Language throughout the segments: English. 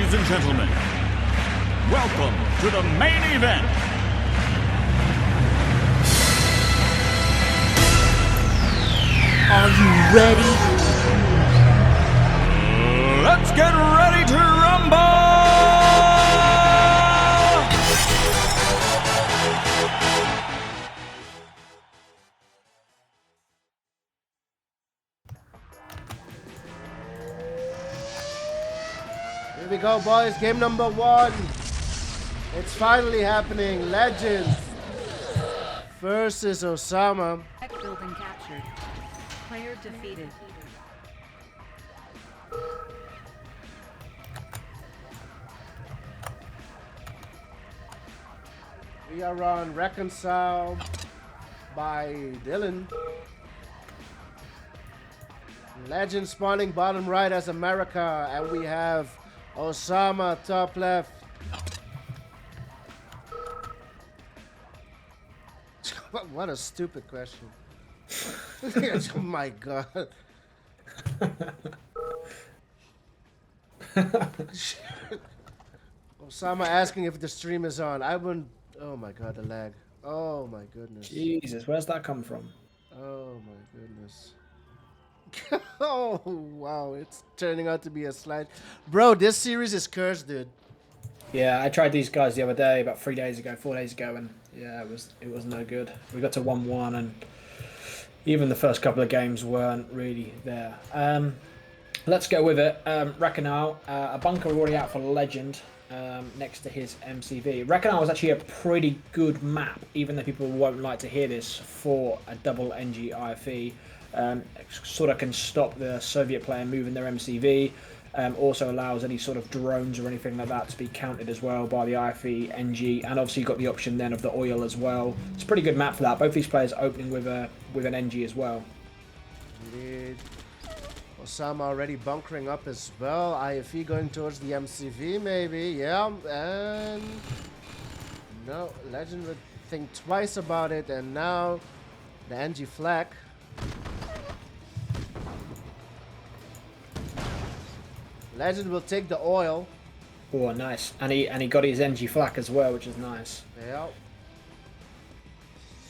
Ladies and gentlemen, welcome to the main event. Are you ready? Let's get ready to rumble! Here we go, boys. Game number 1. It's finally happening. Legend versus Ossama. Tech building captured. Player defeated. We are on Reconcile by Dylan. Legend spawning bottom right as America, and we have Ossama top left. What a stupid question. Oh my god. Ossama asking if the stream is on. I wouldn't. Oh my god, the lag. Oh my goodness. Jesus, where's that come from? Oh my goodness. Oh wow, it's turning out to be a slide. Bro, this series is cursed, dude. Yeah, I tried these guys the other day, about 4 days ago, and yeah, it was no good. We got to 1-1, and even the first couple of games weren't really there. Let's go with it. Reconcile, a bunker already out for Legend next to his MCV. Reconcile was actually a pretty good map, even though people won't like to hear this, for a double NG IFE. Sort of can stop the Soviet player moving their MCV. Also allows any sort of drones or anything like that to be counted as well by the IFE NG, and obviously you've got the option then of the oil as well. It's a pretty good map for that. Both these players opening with an NG as well. Indeed. Ossama already bunkering up as well. IFE going towards the MCV maybe. Yeah, and no, Legend would think twice about it, and now the NG flak. Legend will take the oil. Oh, nice. And he got his NG flak as well, which is nice. Yeah.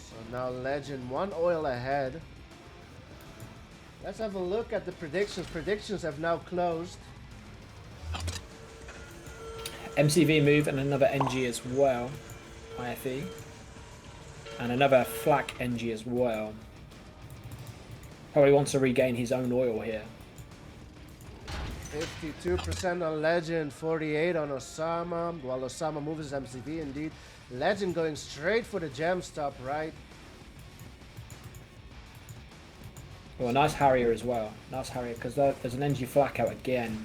So now Legend 1 oil ahead. Let's have a look at the predictions. Predictions have now closed. MCV move and another NG as well. IFE. And another flak NG as well. Probably wants to regain his own oil here. 52% on Legend, 48 on Ossama. While Ossama moves his MCV, indeed. Legend going straight for the gem stop, right? Well, a nice Harrier as well. Nice Harrier, because there's an NG flak out again.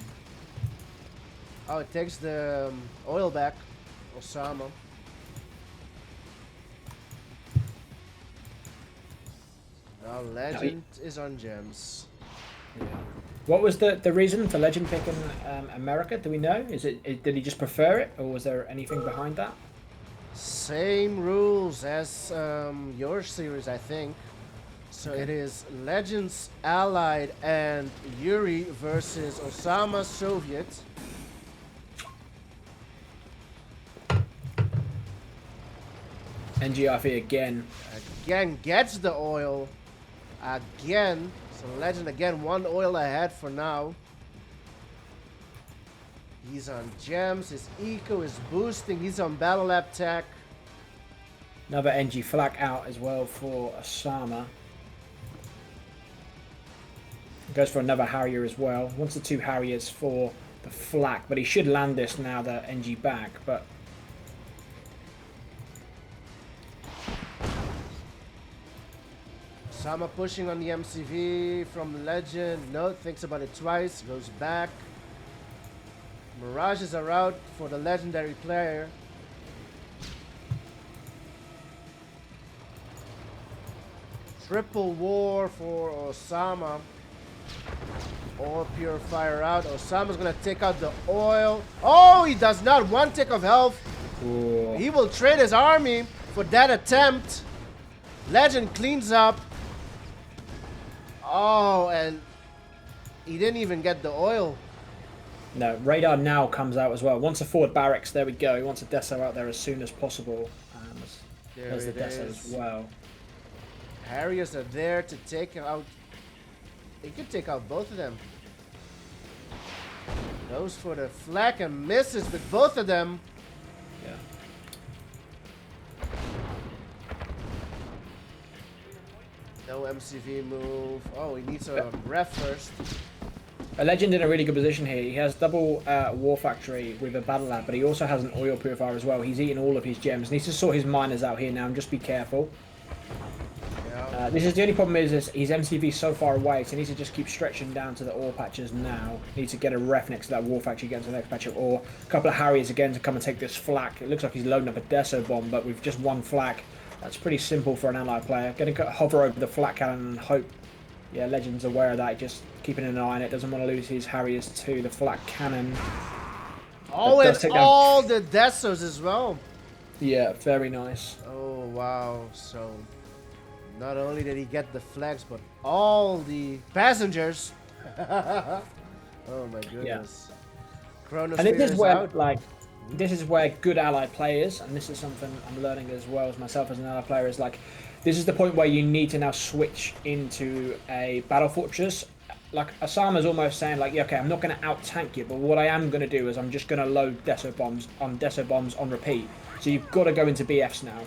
Oh, it takes the oil back. Ossama. Now Legend is on gems. Yeah. What was the reason for Legend picking America? Do we know? Did he just prefer it, or was there anything behind that? Same rules as your series, I think. So Okay. it is Legends Allied and Yuri versus Ossama Soviet. NGIF again. Again gets the oil. Again. So Legend again 1 oil ahead for now. He's on gems. His eco is boosting. He's on battle lab tech. Another NG flak out as well for Ossama. Goes for another Harrier as well. Wants the 2 Harriers for the flak, but he should land this now, the NG back. But Ossama pushing on the MCV from Legend. No, thinks about it twice. Goes back. Mirages are out for the legendary player. Triple war for Ossama. Or Purifier out. Osama's gonna take out the oil. Oh, he does not. 1 tick of health. ooh. He will trade his army for that attempt. Legend cleans up. Oh, and he didn't even get the oil. No, radar now comes out as well. Wants a forward barracks. There we go. He wants a Deso out there as soon as possible. There's the Deso as well. Harriers are there to take out. He could take out both of them. Goes for the flak and misses with both of them. Yeah. No MCV move. Oh, he needs a ref first. A Legend in a really good position here. He has double War Factory with a Battle Lab, but he also has an Oil Purifier as well. He's eating all of his gems. Needs to sort his miners out here now and just be careful. Yeah. This is the only problem is his MCV so far away, so he needs to just keep stretching down to the ore patches now. Needs to get a ref next to that War Factory, get into the next patch of ore. A couple of Harriers again to come and take this flak. It looks like he's loading up a Deso bomb, but with just one flak, that's pretty simple for an ally player. Going to hover over the flak cannon and hope. Yeah, Legend's aware of that. Just keeping an eye on it. Doesn't want to lose his Harriers to the flak cannon. Oh, and all the Desos as well. Yeah, very nice. Oh, wow. So, not only did he get the flags, but all the passengers. Oh, my goodness. Yeah. Chronosphere and this is where, out. like, this is where good ally players, and this is something I'm learning as well as myself as an ally player, is like, this is the point where you need to now switch into a battle fortress. Like, Ossama's almost saying, like, yeah, okay, I'm not going to out-tank you, but what I am going to do is I'm just going to load Deso bombs on repeat. So you've got to go into BFs now.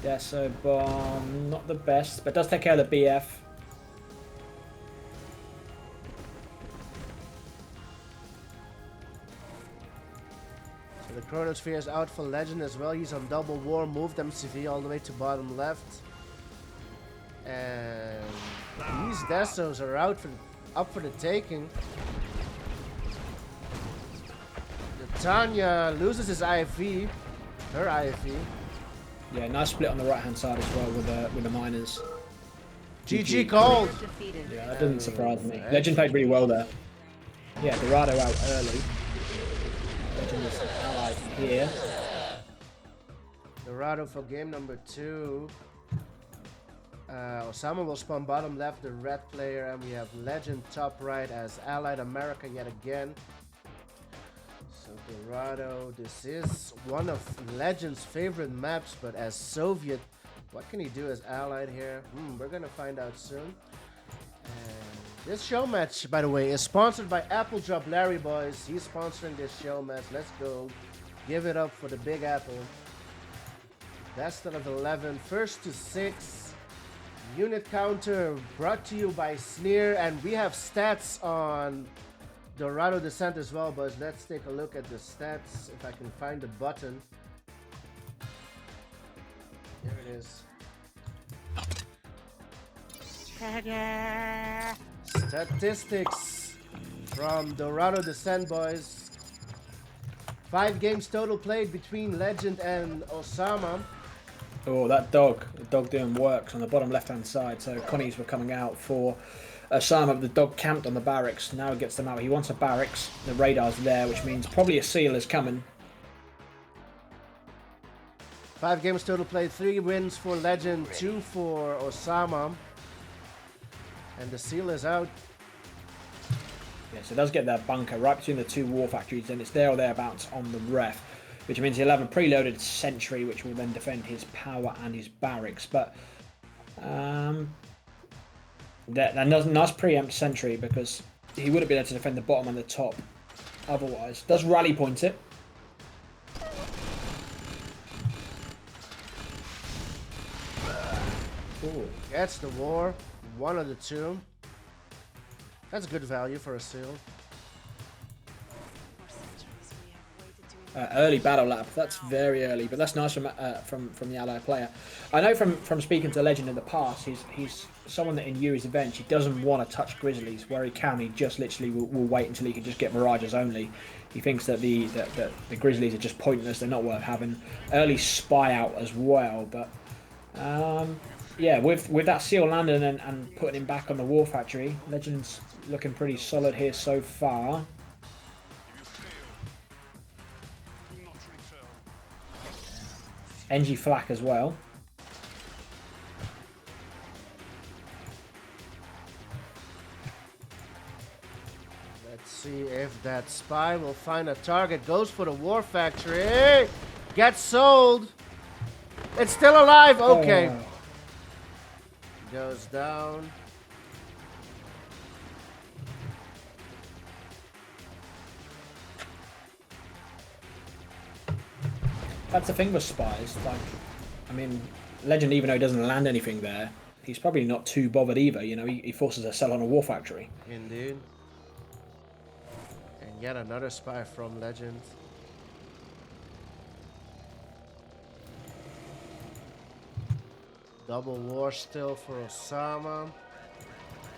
Deso bomb, not the best, but does take care of the BF. The Chronosphere is out for Legend as well. He's on double war, moved MCV all the way to bottom left. And these Desos are up for the taking. Tanya loses his IFV, her IFV. Yeah, nice split on the right hand side as well with the miners. GG called. Yeah, that doesn't surprise me. Legend played really well there. Yeah, Dorado out early. Legend is allied here. Dorado for game number 2. Ossama will spawn bottom left, the red player, and we have Legend top right as Allied America yet again. So Dorado, this is one of Legend's favorite maps, but as Soviet, what can he do as Allied here? We're gonna find out soon. And this show match, by the way, is sponsored by Apple Drop Larry, boys. He's sponsoring this show match. Let's go. Give it up for the Big Apple. Best out of 11, first to 6. Unit counter brought to you by Sneer, and we have stats on Dorado Descent as well, boys. Let's take a look at the stats, if I can find the button. Here it is. Statistics from Dorado Descent, boys. 5 games total played between Legend and Ossama. Oh, that dog. The dog doing works on the bottom left-hand side. So Connies were coming out for Ossama. The dog camped on the barracks. Now he gets them out. He wants a barracks. The radar's there, which means probably a seal is coming. 5 games total played. 3 wins for Legend, 2 for Ossama. And the seal is out. Yeah, so it does get that bunker right between the 2 war factories, and it's there or thereabouts on the ref, which means he'll have a preloaded sentry, which will then defend his power and his barracks. But that nice preempt sentry, because he wouldn't be able to defend the bottom and the top otherwise. Does rally point it. Ooh. Gets the war. One of the 2. That's good value for a seal. Early battle lap. That's very early, but that's nice from the ally player. I know from speaking to Legend in the past, he's someone that in Yuri's event, he doesn't want to touch Grizzlies. Where he can, he just literally will wait until he can just get Mirages only. He thinks that the Grizzlies are just pointless. They're not worth having. Early spy out as well, but yeah, with that seal landing and putting him back on the war factory, Legend's looking pretty solid here so far. NG flak as well. that spy will find a target. Goes for the war factory. Gets sold. It's still alive. Okay. Oh. Goes down. That's the thing with spies. Like, I mean, Legend, even though he doesn't land anything there, he's probably not too bothered either. You know, he forces a sell on a war factory. Indeed. And yet another spy from Legend. Double war still for Ossama.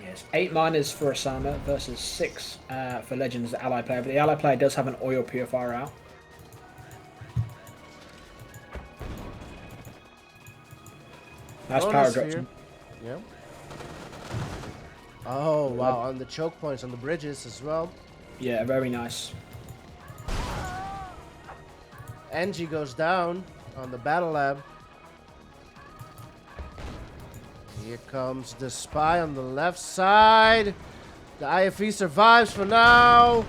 Yes, 8 miners for Ossama versus 6 for Legend's ally player. But the ally player does have an oil purifier out. Nice power drop. Yeah. Oh, wow. On the choke points, on the bridges as well. Yeah, very nice. NG goes down on the battle lab. Here comes the spy on the left side. The IFE survives for now.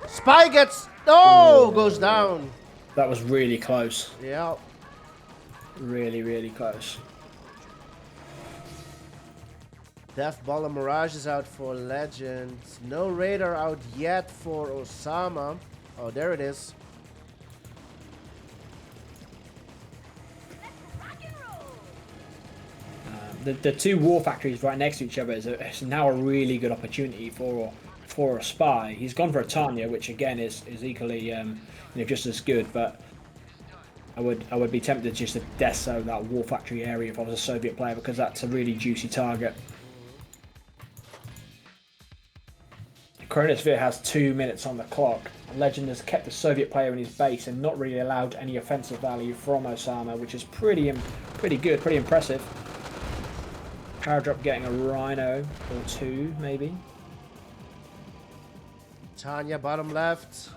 Spy gets... Oh, goes down. That was really close. Yeah. Really, really close. Death Ball and Mirage is out for Legend. No Radar out yet for Ossama. Oh, there it is. The two war factories right next to each other is now a really good opportunity for a spy. He's gone for a Tanya, which again is equally just as good. But I would be tempted just to deso that war factory area if I was a Soviet player, because that's a really juicy target. Chronosphere has 2 minutes on the clock. Legend has kept the Soviet player in his base and not really allowed any offensive value from Ossama, which is pretty good, pretty impressive. Power drop getting a Rhino or 2, maybe. Tanya, bottom left.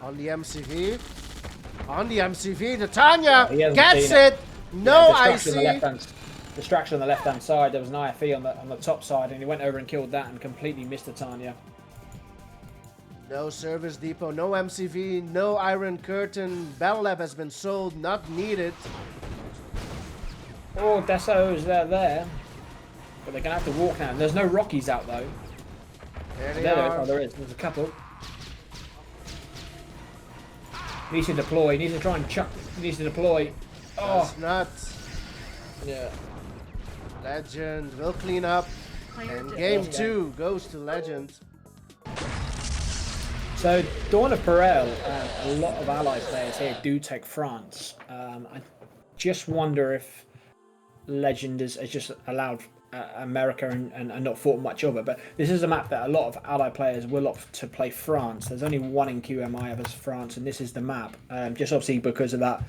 On the MCV. On the MCV, the Tanya gets it. No IC. Distraction on the left-hand side. There was an IFE on the top side, and he went over and killed that and completely missed the Tanya. No service depot, no MCV, no Iron Curtain. Battle Lab has been sold, not needed. Oh, Deso's there. But they're going to have to walk now. There's no Rockies out, though. There they are. Oh, there is. There's a couple. Needs to deploy. Needs to try and chuck. Needs to deploy. Oh. That's nuts. Yeah. Legend will clean up. And game 2 goes to Legend. So, Dawn of Perel, a lot of Allied players here do take France. I just wonder if Legend has just allowed America and not thought much of it. But this is a map that a lot of Allied players will opt to play France. There's only one in QMI of France, and this is the map. Just obviously because of that,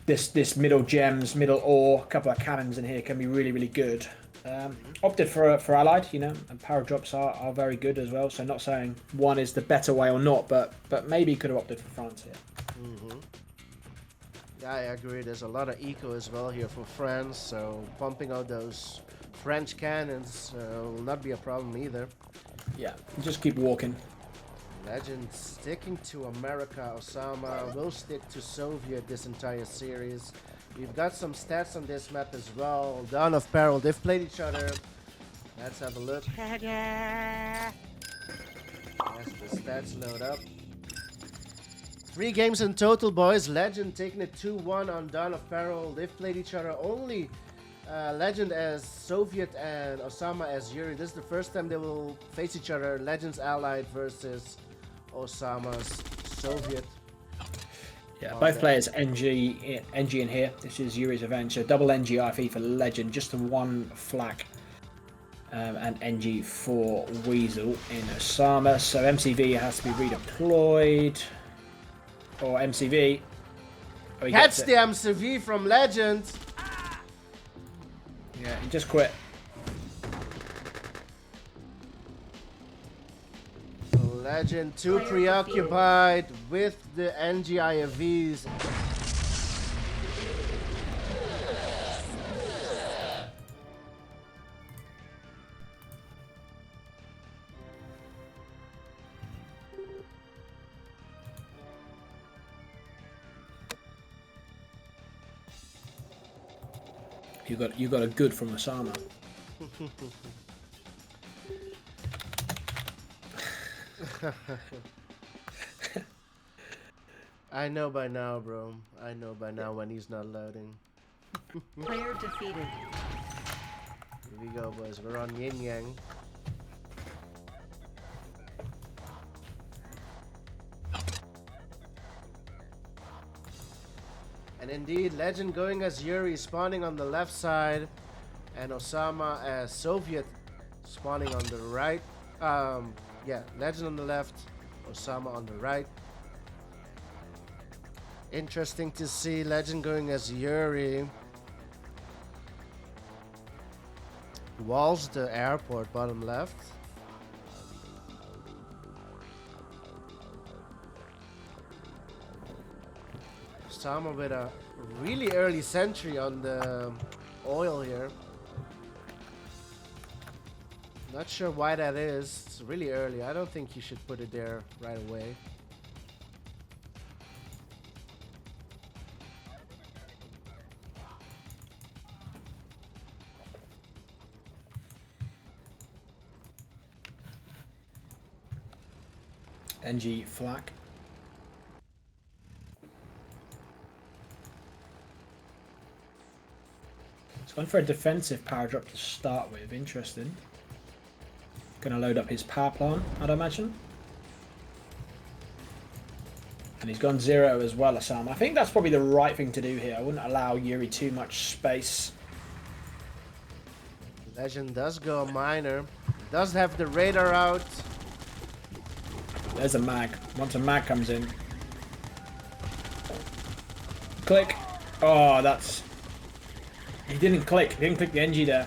this middle gems, middle ore, a couple of cannons in here can be really, really good. Opted for Allied, and power drops are very good as well. So not saying one is the better way or not, but maybe could have opted for France here. Yeah, I agree. There's a lot of eco as well here for France, so pumping out those French cannons will not be a problem either. Yeah, just keep walking. Legend sticking to America. Ossama will stick to Soviet this entire series. We've got some stats on this map as well. Dawn of Peril, they've played each other. Let's have a look. As the stats load up. 3 games in total, boys. Legend taking it 2-1 on Dawn of Peril. They've played each other only. Legend as Soviet and Ossama as Yuri. This is the first time they will face each other. Legend's Allied versus Ossama's Soviet. Yeah, both players NG in here. This is Yuri's Adventure. Double NG IFE for Legend. Just the 1 flak. And NG for Weasel in Ossama. So MCV has to be redeployed. Or MCV. Oh, Catch the MCV from Legend. Yeah, he just quit. Legend too preoccupied with the NGIFVs. You got a good from Ossama. I know by now, bro. I know by now when he's not loading. Player defeated. Here we go, boys. We're on Yin Yang. And indeed, Legend going as Yuri, spawning on the left side, and Ossama as Soviet, spawning on the right. Yeah, Legend on the left, Ossama on the right. Interesting to see Legend going as Yuri. Walls the airport, bottom left. Ossama with a really early sentry on the oil here. Not sure why that is. It's really early. I don't think you should put it there right away. NG flak. It's going for a defensive power drop to start with. Interesting. Gonna load up his power plant, I'd imagine. And he's gone 0 as well, Ossama. I think that's probably the right thing to do here. I wouldn't allow Yuri too much space. Legend does go minor. Does have the radar out. There's a mag. Once a mag comes in. Click. Oh, that's... He didn't click. He didn't click the NG there.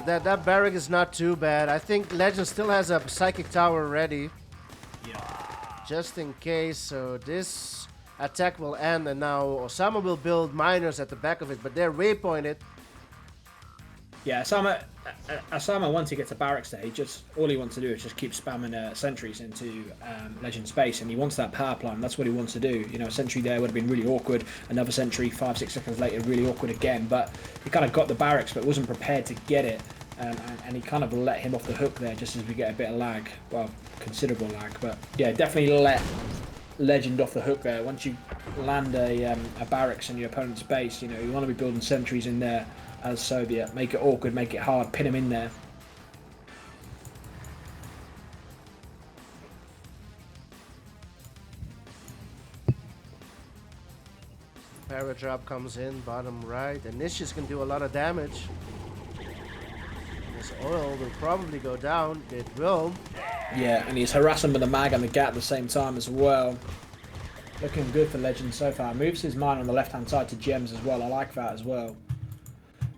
That barrack is not too bad. I think Legend still has a psychic tower ready. Yeah. Just in case. So this attack will end, and now Ossama will build miners at the back of it, but they're waypointed. Yeah, Ossama, once he gets a barracks there, all he wants to do is just keep spamming sentries into Legend space, and he wants that power plant. That's what he wants to do. You know, a sentry there would have been really awkward. Another sentry 5-6 seconds later, really awkward again. But he kind of got the barracks, but wasn't prepared to get it, and he kind of let him off the hook there, just as we get a bit of lag. Well, considerable lag, but yeah, definitely let Legend off the hook there. Once you land a barracks in your opponent's base, you know, you want to be building sentries in there. As Soviet, make it awkward, make it hard, pin him in there. Paradrop comes in, bottom right. And this just can do a lot of damage. This oil will probably go down. It will. Yeah, and he's harassing with the mag and the gat at the same time as well. Looking good for Legend so far. Moves his mine on the left-hand side to gems as well. I like that as well.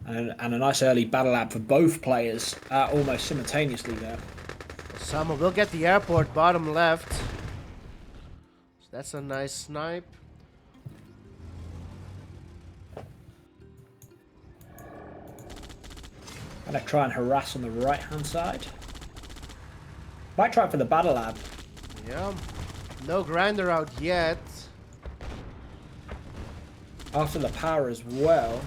And a nice early battle lab for both players almost simultaneously there. Ossama will get the airport, bottom left. So that's a nice snipe. Gonna try and harass on the right-hand side. Might try for the battle lab. Yeah. No grinder out yet. After the power as well.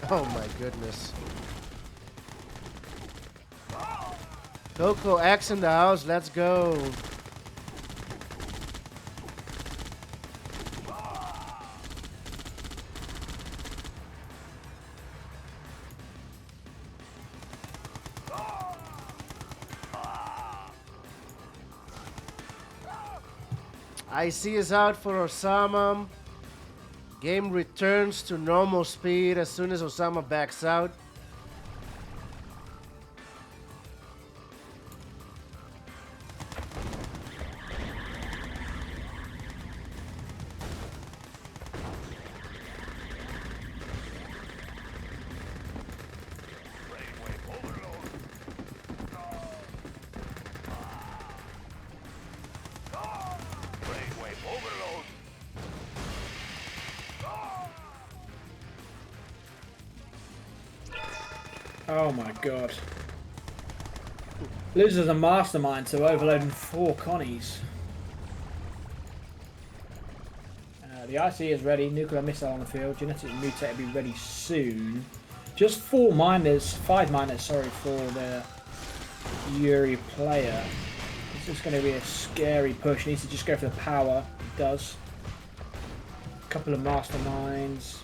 Oh my goodness. Coco X in the house, let's go. IC is out for Ossama. Game returns to normal speed as soon as Ossama backs out. Oh my god. Loses a mastermind to overloading 4 Connies. The IC is ready. Nuclear missile on the field. Genetic mutate will be ready soon. Just 5 miners, sorry, for the Yuri player. This is going to be a scary push. He needs to just go for the power. He does. A couple of masterminds.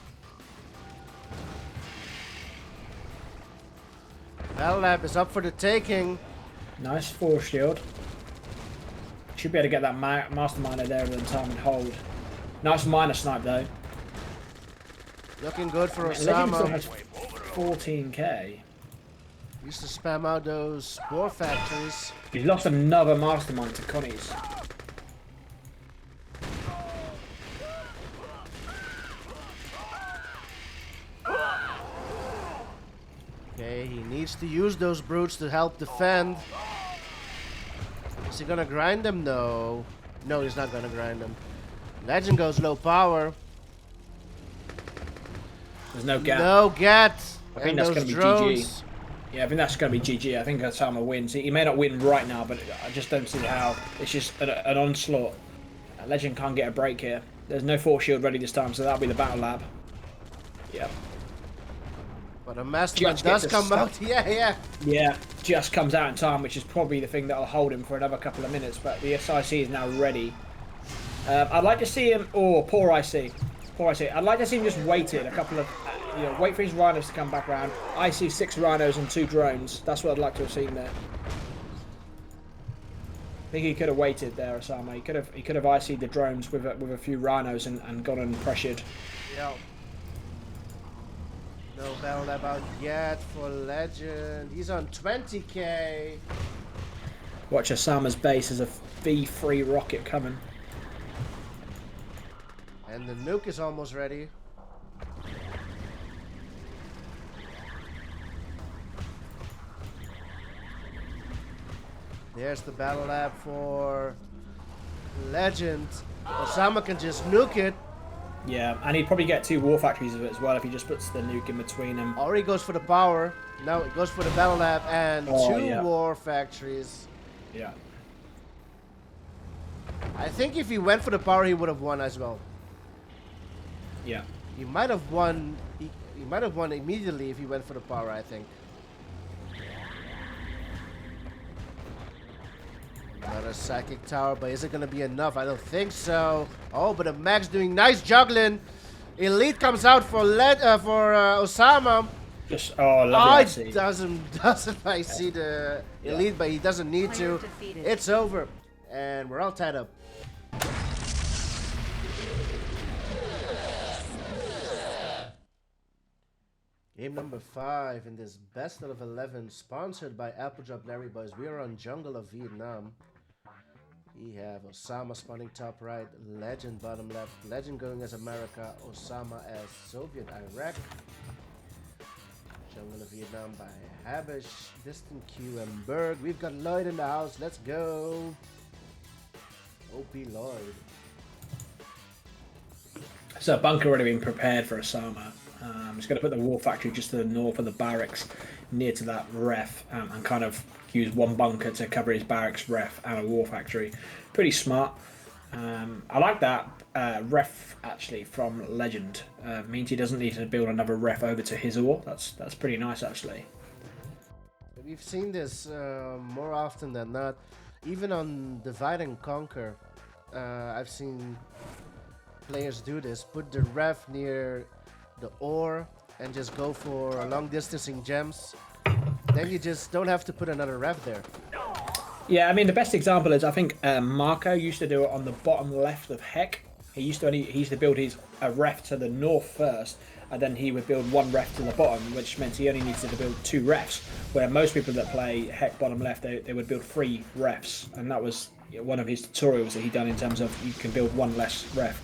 Battle Lab is up for the taking. Nice force shield. Should be able to get that masterminder there in time and hold. Nice miner snipe though. Looking good for Legend still Ossama. has 14k. Used to spam out those spore factories. He's lost another mastermind to Connie's. Okay, he needs to use those brutes to help defend. Is he gonna grind them? No. No, he's not gonna grind them. Legend goes low power. There's no gap. No get. I think And that's those going to be drones. GG. Yeah, I think that's going to be GG. I think Ossama wins. He may not win right now, but I just don't see how. It's just an onslaught. Legend can't get a break here. There's no force shield ready this time, so that'll be the battle lab. Yep. But a mastermind Just does get come the out. Yeah. Yeah, just comes out in time, which is probably the thing that'll hold him for another couple of minutes. But the SIC is now ready. I'd like to see him. Oh, poor IC. Poor IC. I'd like to see him just waited a couple of. Wait for his rhinos to come back around. I see 6 rhinos and 2 drones. That's what I'd like to have seen there. I think he could have waited there, Ossama. He could have IC'd the drones with a few rhinos and gone and pressured. Yeah. No battle lab out yet for Legend. He's on 20k. Watch Osama's base as a V3 rocket coming. And the nuke is almost ready. There's the battle lab for Legend. Ossama can just nuke it. Yeah, and he'd probably get 2 war factories of it as well if he just puts the nuke in between them. Or he goes for the power. No, it goes for the battle lab and 2 yeah. war factories. Yeah. I think if he went for the power, he would have won as well. Yeah. He might have won. He might have won immediately if he went for the power, I think. Another psychic tower, but is it gonna be enough? I don't think so. Oh, but the Max doing nice juggling. Elite comes out for Ossama. Just lovely I IC. doesn't I see the Elite, but he doesn't need to. Player defeated. It's over, and we're all tied up. Game number 5 in this best of 11, sponsored by Appledrop Larry Boys. We are on Jungle of Vietnam. We have Ossama spawning top right, Legend bottom left, Legend going as America, Ossama as Soviet Iraq. Jungle of Vietnam by Habish, Distant Q and Berg. We've got Lloyd in the house. Let's go. OP Lloyd. So bunker already been prepared for Ossama. He's going to put the war factory just to the north of the barracks, near to that ref, and kind of use one bunker to cover his barracks, ref, and a war factory. Pretty smart. I like that ref actually from Legend. Means he doesn't need to build another ref over to his ore. That's pretty nice actually. We've seen this more often than not. Even on Divide and Conquer, I've seen players do this. Put the ref near the ore and just go for long distancing gems. Then you just don't have to put another ref there. Yeah, I mean the best example is I think Marco used to do it on the bottom left of Heck. He used to build his ref to the north first, and then he would build one ref to the bottom, which meant he only needed to build 2 refs. Where most people that play Heck bottom left, they would build 3 refs, and that was one of his tutorials that he done in terms of you can build 1 less ref.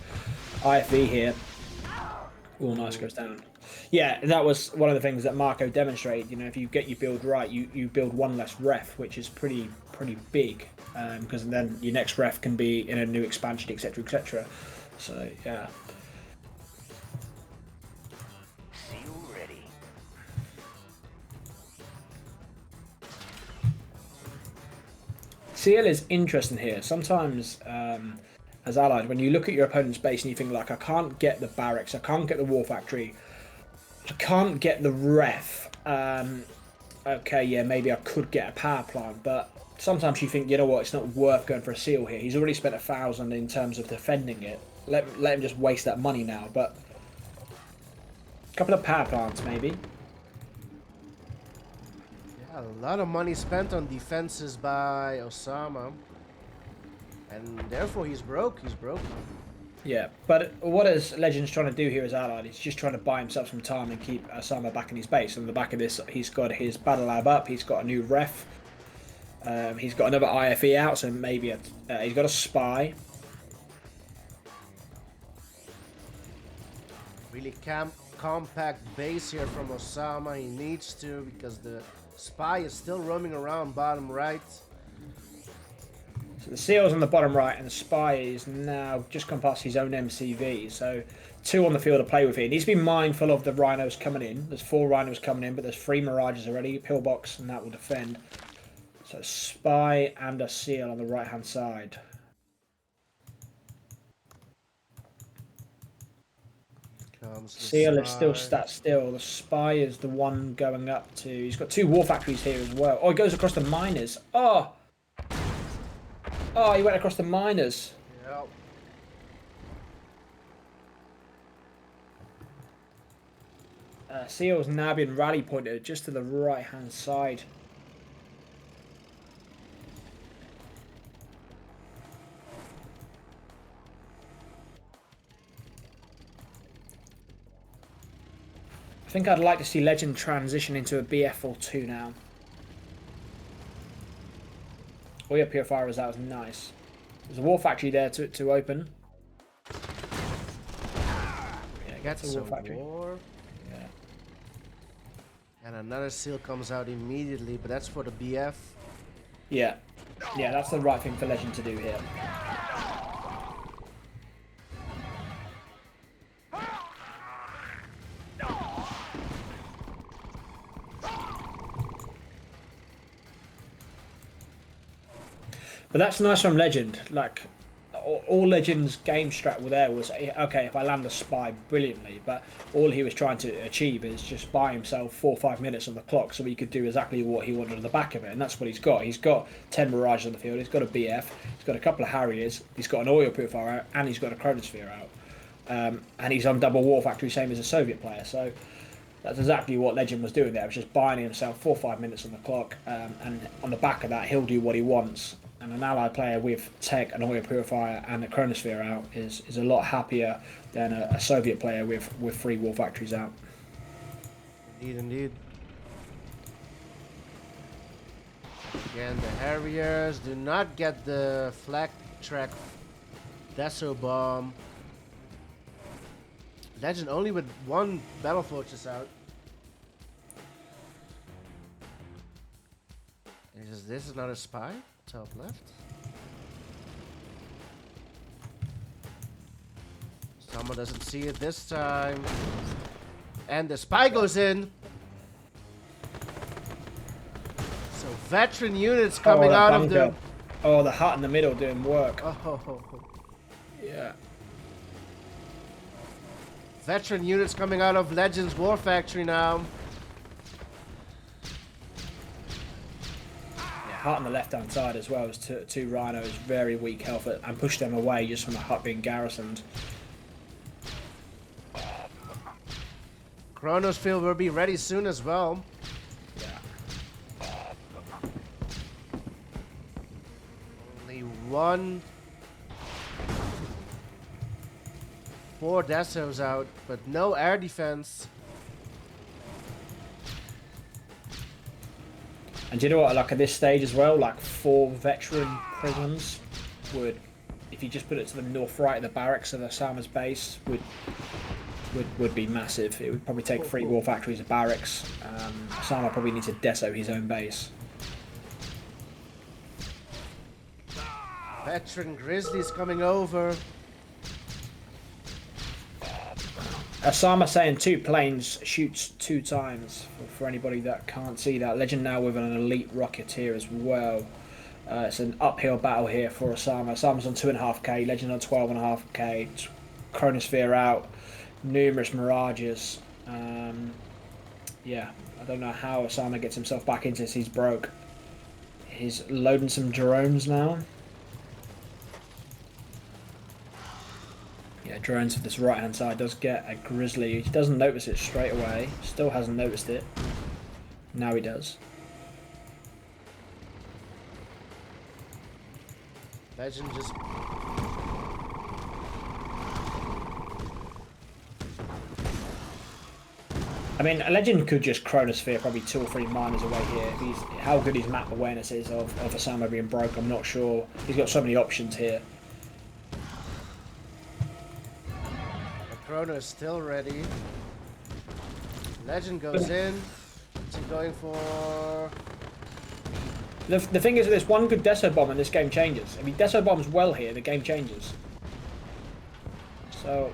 IFV here. Oh, nice, goes down. Yeah, that was one of the things that Marco demonstrated. You know, if you get your build right, you build 1 less ref, which is pretty big, because then your next ref can be in a new expansion, etc., etc. So yeah. CL is interesting here. Sometimes, as allied, when you look at your opponent's base and you think like, I can't get the barracks, I can't get the war factory, I can't get the ref. Okay, yeah, maybe I could get a power plant, but sometimes you think, you know what, it's not worth going for a seal here. He's already spent 1,000 in terms of defending it. Let him just waste that money now. But a couple of power plants, maybe. Yeah, a lot of money spent on defenses by Ossama. And therefore he's broke. He's broke. Yeah, but what is Legends trying to do here as allied? He's just trying to buy himself some time and keep Ossama back in his base. On the back of this, he's got his battle lab up. He's got a new ref. He's got another IFE out, so maybe he's got a spy. Really compact base here from Ossama. He needs to, because the spy is still roaming around bottom right. So the seal's on the bottom right, and the spy is now just gone past his own MCV. So 2 on the field to play with here. He needs to be mindful of the rhinos coming in. There's 4 rhinos coming in, but there's 3 mirages already. Pillbox, and that will defend. So spy and a seal on the right hand side. Seal is still stat still. The spy is the one going up to. He's got 2 war factories here as well. Oh, he goes across the miners. Oh, he went across the miners. Yep. Seal's now been rally pointed just to the right hand side. I think I'd like to see Legend transition into a BF or 2 now. Oil purifier is out, was nice. There's a war factory there to open. Yeah, Gets a war factory. War. Yeah. And another seal comes out immediately, but that's for the BF. Yeah. Yeah, that's the right thing for Legend to do here. But that's nice from Legend. Like, all Legend's game strat there was, okay, if I land a spy, brilliantly. But all he was trying to achieve is just buy himself 4 or 5 minutes on the clock so he could do exactly what he wanted on the back of it. And that's what he's got. He's got 10 Mirages on the field. He's got a BF. He's got a couple of Harriers. He's got an oil purifier out. And he's got a Chronosphere out. And he's on double war factory, same as a Soviet player. So that's exactly what Legend was doing there. It was just buying himself 4 or 5 minutes on the clock. And on the back of that, he'll do what he wants. And an allied player with tech, an oil purifier, and a Chronosphere out is a lot happier than a Soviet player with 3 war factories out. Indeed. Again, the Harriers do not get the flak track Deso bomb. Legend only with 1 battle fortress out. Is this another spy? Top left. Someone doesn't see it this time. And the spy goes in. So veteran units coming out of the... Oh, the hut in the middle doing work. Oh. Yeah. Veteran units coming out of Legends War Factory now. Hut on the left hand side as well as 2 rhinos, very weak health, and push them away just from the hut being garrisoned. Chronosphere will be ready soon as well. Yeah. Only 1. 4 Desos out, but no air defense. And do you know what, like at this stage as well, like 4 veteran prisms would, if you just put it to the north right of the barracks of Ossama's base, would be massive. It would probably take 3 war factories of barracks. Ossama probably needs to deso his own base. Veteran Grizzlies coming over. Ossama saying 2 planes shoots 2 times for anybody that can't see that. Legend now with an elite rocketeer as well. It's an uphill battle here for Ossama. Osama's on 2.5k, Legend on 12.5k, Chronosphere out, numerous Mirages. Yeah, I don't know how Ossama gets himself back into this. He's broke. He's loading some drones now. Yeah, drones to this right hand side does get a grizzly. He doesn't notice it straight away. Still hasn't noticed it. Now he does. Legend just... I mean, a Legend could just Chronosphere probably 2 or 3 miners away here. How good his map awareness is of Ossama being broke, I'm not sure. He's got so many options here. The Chrono is still ready. Legend goes in. What's he going for? The thing is, there's one good Deso Bomb and this game changes. If he Deso Bombs well here, the game changes. So...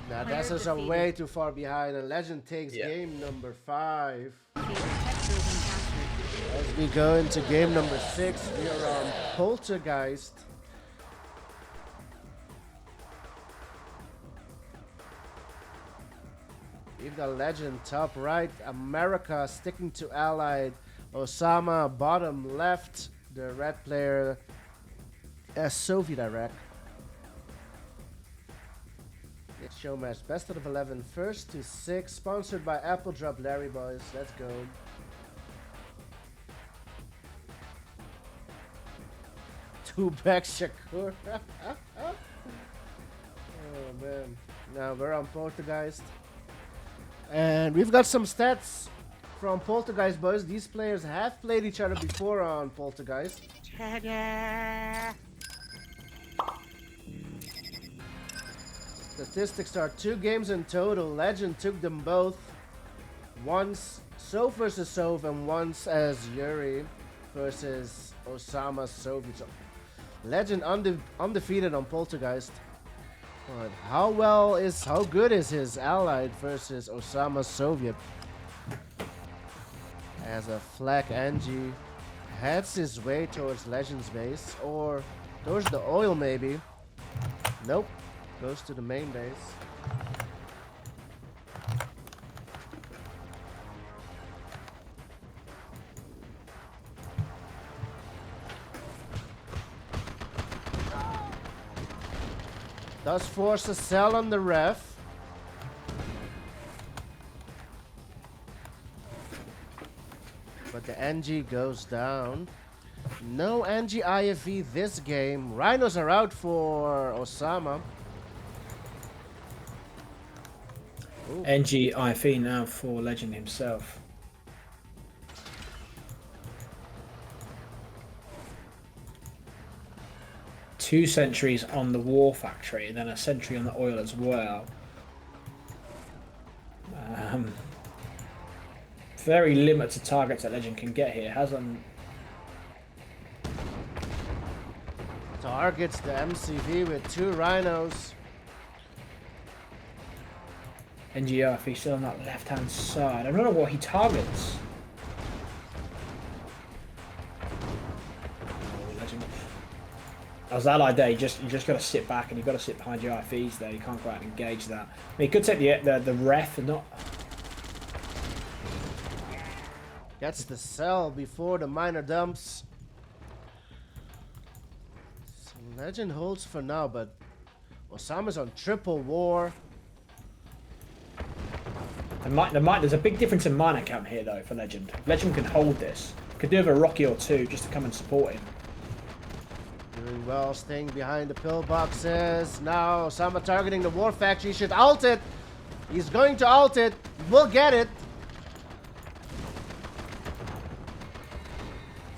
Now that's just way too far behind, and Legend takes game number 5. As we go into game number 6, we are on Poltergeist. We've got Legend top right, America sticking to Allied, Ossama bottom left, the red player as Soviet Iraq. Showmatch best out of 11, first to 6, sponsored by Apple Drop Larry boys. Let's go. Two back Shakur. Oh man. Now we're on Poltergeist. And we've got some stats from Poltergeist boys. These players have played each other before on Poltergeist. Statistics are 2 games in total. Legend took them both. Once Sov versus Sov and once as Yuri versus Ossama Soviet. Legend undefeated on Poltergeist. But how good is his Allied versus Ossama Soviet? As a Flak Angie heads his way towards Legend's base, or towards the oil maybe. Nope. Goes to the main base. Does force a sell on the ref. But the NG goes down. No NG IFV this game. Rhinos are out for Ossama. NG IFE now for Legend himself. Two sentries on the War Factory, and then a sentry on the oil as well. Very limited targets that Legend can get here. Hasn't targets the MCV with 2 rhinos. NGF, he's still on that left-hand side. I don't know what he targets. Oh, Legend. As Allied there, you just got to sit back and you've got to sit behind your IFEs there. You can't go out and engage that. I mean, he could take the ref and not... Gets the cell before the miner dumps. So Legend holds for now, but Ossama's on triple war. There's a big difference in miner count here, though, for Legend. Legend can hold this. Could do with a Rocky or 2 just to come and support him. Doing well, staying behind the pillboxes. Now, Ossama targeting the War Factory. Should ult it. He's going to ult it. We'll get it.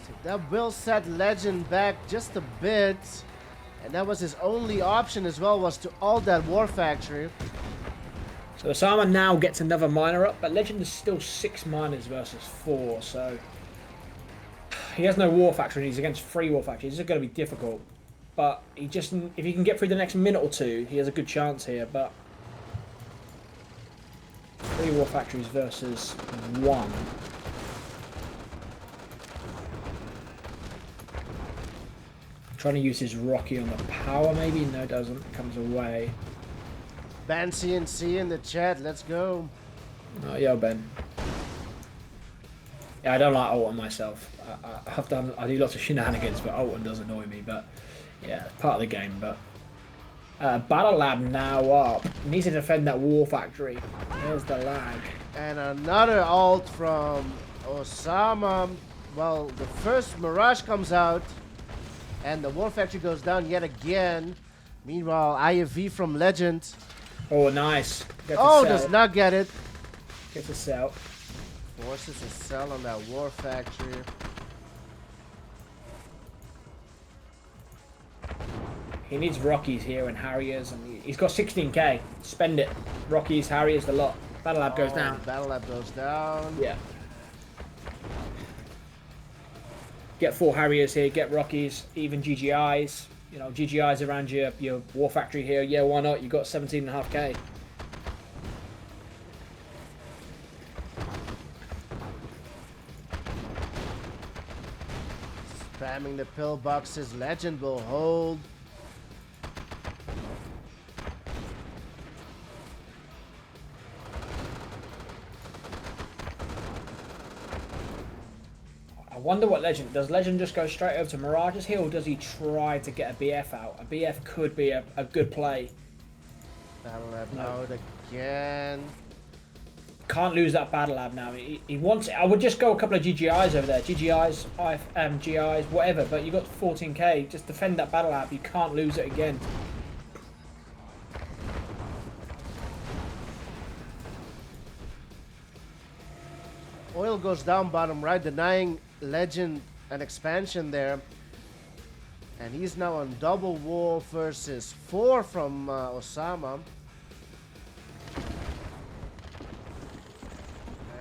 So that will set Legend back just a bit. And that was his only option as well, was to ult that War Factory. So Ossama now gets another miner up, but Legend is still 6 miners versus 4, so he has no War Factory and he's against 3 War Factories. This is going to be difficult, but if he can get through the next minute or 2, he has a good chance here, but 3 3 war factories versus 1. Trying to use his Rocky on the power, maybe? No, doesn't. Comes away. Ban CNC in the chat. Let's go. Oh, yeah, Ben. Yeah, I don't like Alton myself. I do lots of shenanigans, but Alton does annoy me. But yeah, it's part of the game. But Battle Lab now up. Needs to defend that war factory. There's the lag. And another ult from Ossama. Well, the first Mirage comes out, and the war factory goes down yet again. Meanwhile, IFV from Legend. Oh, nice. Does not get it. Gets a cell. Forces a cell on that war factory. He needs Rockies here and Harriers, and he's got 16k. Spend it. Rockies, Harriers, the lot. Battle Lab goes down. Battle Lab goes down. Yeah. Get 4 Harriers here, get Rockies, even GGIs. You know, GGIs around your war factory here. Yeah, why not? You got 17.5k. Spamming the pillboxes. Legend will hold. I wonder what Legend does. Legend just go straight over to Mirage's here, or does he try to get a BF out? A BF could be a good play. Battle Lab out again. Can't lose that Battle Lab now. He wants it. I would just go a couple of GGIs over there. GGIs, GIs, whatever. But you got 14k. Just defend that Battle Lab. You can't lose it again. Oil goes down bottom right, denying Legend an expansion there. And he's now on double wall versus 4 from Ossama.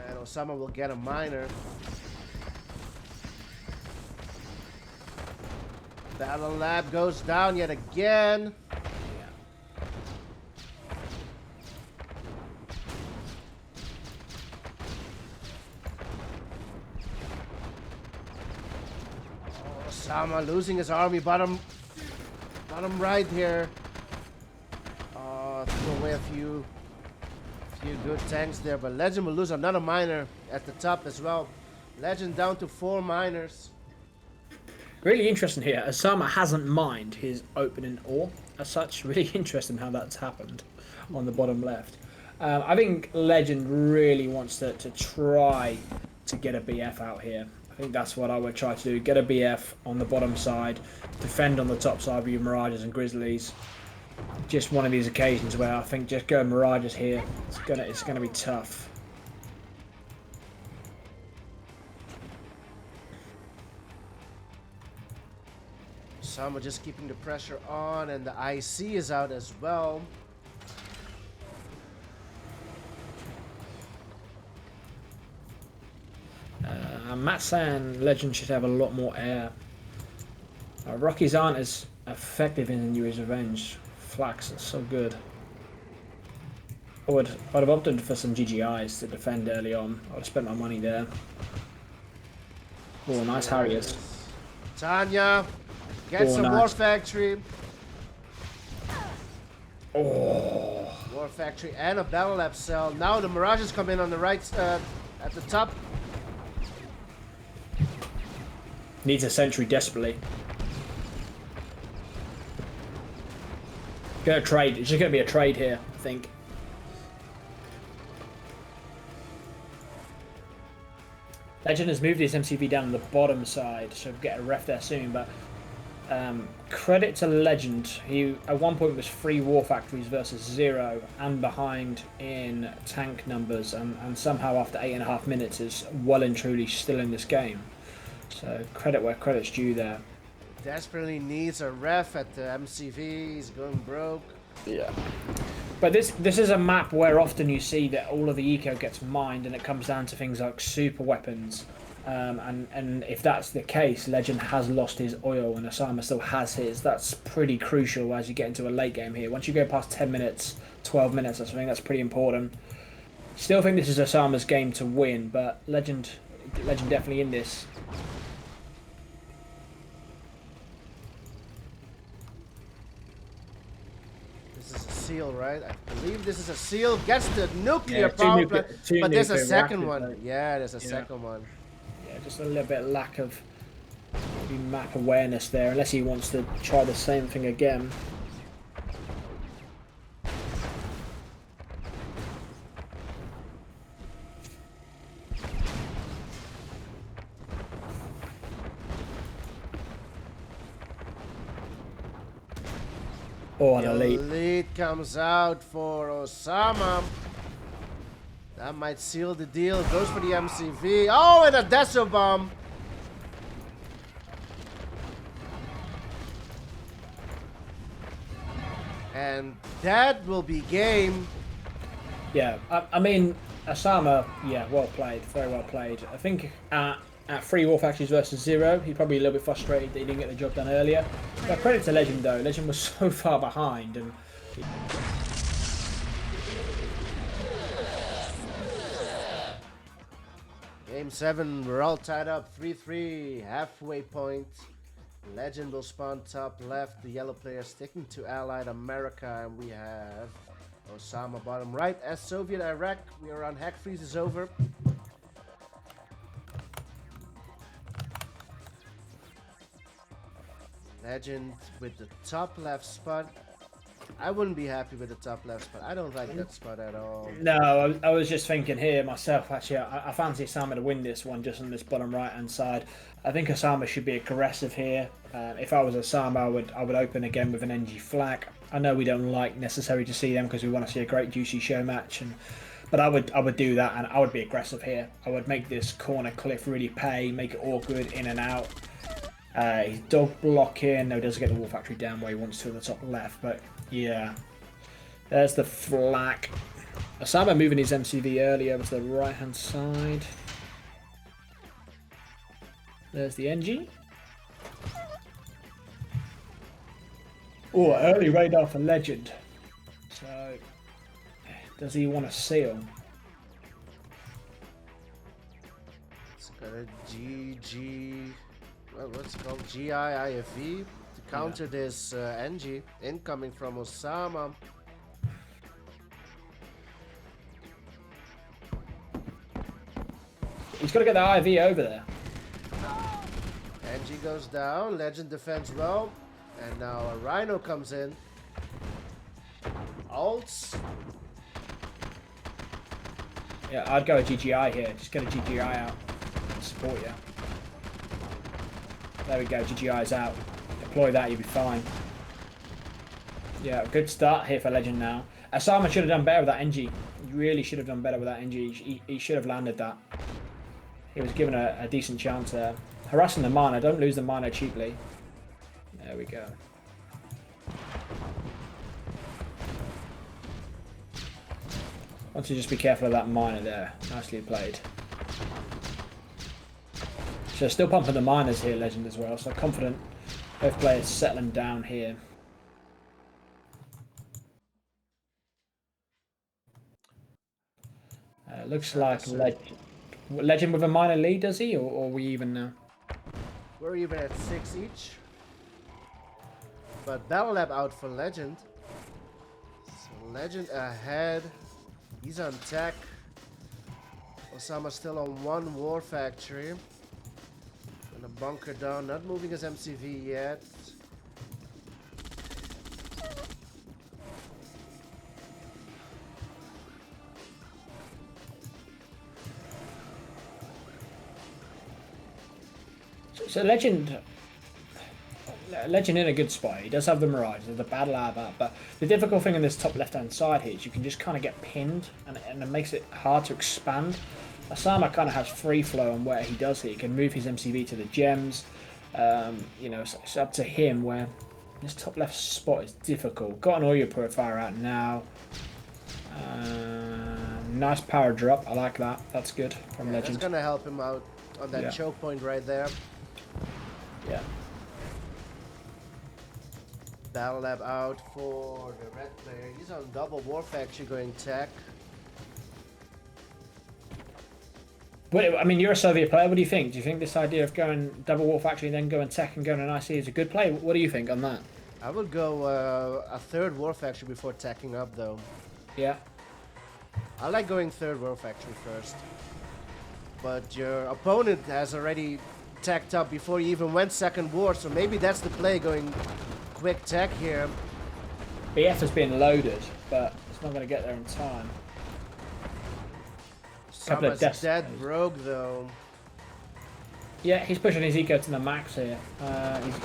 And Ossama will get a miner. Battle Lab goes down yet again. Ossama losing his army, bottom right here. Threw away a few good tanks there, but Legend will lose another miner at the top as well. Legend down to 4 miners. Really interesting here. Ossama hasn't mined his opening ore as such. Really interesting how that's happened on the bottom left. I think Legend really wants to try to get a BF out here. I think that's what I would try to do. Get a BF on the bottom side, defend on the top side with your Mirages and Grizzlies. Just one of these occasions where I think just go Mirages here. It's gonna be tough. Ossama just keeping the pressure on, and the IC is out as well. Matt's saying Legend should have a lot more air. Rockies aren't as effective in Yuri's Revenge. Flax is so good. I'd have opted for some GGIs to defend early on. I would have spent my money there. Oh, nice Harriers. Tanya, get some nice. War Factory. Oh. War Factory and a Battle Lab cell. Now the Mirages come in on the right at the top. Needs a sentry desperately. Gonna trade. It's just gonna be a trade here, I think. Legend has moved his MCV down on the bottom side, so we'll get a ref there soon. But credit to Legend. He at one point was 3 war factories versus 0 and behind in tank numbers, and somehow after 8.5 minutes is well and truly still in this game. So credit where credit's due there. Desperately needs a ref at the MCV. He's going broke. Yeah. But this is a map where often you see that all of the eco gets mined, and it comes down to things like super weapons. And if that's the case, Legend has lost his oil and Ossama still has his. That's pretty crucial as you get into a late game here. Once you go past 10 minutes, 12 minutes or something, that's pretty important. Still think this is Ossama's game to win, but Legend definitely in this. This is a seal, right? I believe this is a seal. Gets the nuclear power plant, but there's a second one. Right? Yeah, there's a second one. Yeah, just a little bit lack of maybe map awareness there, unless he wants to try the same thing again. Oh, the lead. Lead comes out for Ossama. That might seal the deal. Goes for the MCV. Oh, and a Deso bomb. And that will be game. Yeah, I mean, Ossama, yeah, well played, very well played. I think at 3 War Factories versus 0, he's probably a little bit frustrated that he didn't get the job done earlier. But credit to Legend though, Legend was so far behind and... Game 7, we're all tied up. 3-3, halfway point. Legend will spawn top left. The yellow player sticking to Allied America. And we have Ossama bottom right. As Soviet Iraq, we are on hack freeze is over. Legend with the top left spot. I wouldn't be happy with the top left spot. I don't like that spot at all. No, I was just thinking here myself, actually, I fancy Ossama to win this one just on this bottom right hand side. I think Ossama should be aggressive here. If I was Ossama, I would open again with an NG flak. I know we don't like necessarily to see them because we want to see a great juicy show match, but I would do that and I would be aggressive here. I would make this corner cliff really pay, make it awkward in and out. He's dog blocking. No, he doesn't get the War Factory down where he wants to on the top left, but yeah. There's the flak. Ossama moving his MCV early over to the right hand side. There's the NG. Oh, early radar for Legend. So, does he want to seal? It's got a GG. Well, what's it called? GIIFE to counter this NG incoming from Ossama. He's got to get the IV over there. NG goes down. Legend defends well. And now a Rhino comes in. Ults. Yeah, I'd go a GGI here. Just get a GGI out. Support you. There we go, GGI's out. Deploy that, you'll be fine. Yeah, good start here for Legend now. Ossama should have done better with that NG. He really should have done better with that NG. He should have landed that. He was given a decent chance there. Harassing the mana, don't lose the mana cheaply. There we go. Want to just be careful of that miner there. Nicely played. So still pumping the miners here, Legend as well. So confident both players settling down here. Looks like Legend with a minor lead, does he? Or are we even now? We're even at 6 each. But Battle Lab out for Legend. So Legend ahead. He's on tech. Ossama still on 1 War Factory. And a bunker down. Not moving his MCV yet. So Legend in a good spot. He does have the Mirage, there's the Battle Lab up, but the difficult thing in this top left-hand side here is you can just kind of get pinned, and it makes it hard to expand. Ossama kind of has free flow on where he does it. He can move his MCV to the gems. You know, it's up to him where this top left spot is difficult. Got an Oil Purifier out now. Nice power drop. I like that. That's good from Legend. That's going to help him out on that choke point right there. Yeah. Battle Lab out for the red player. He's on double War Factory going tech. But I mean, you're a Soviet player. What do you think? Do you think this idea of going double war factory, then going tech and going an IC is a good play? What do you think on that? I would go a third war factory before tacking up, though. Yeah. I like going third war factory first. But your opponent has already tacked up before you even went second war, so maybe that's the play, going quick tech here. BF has been loaded, but it's not going to get there in time. Sama's dead broke, though. Yeah, he's pushing his eco to the max here.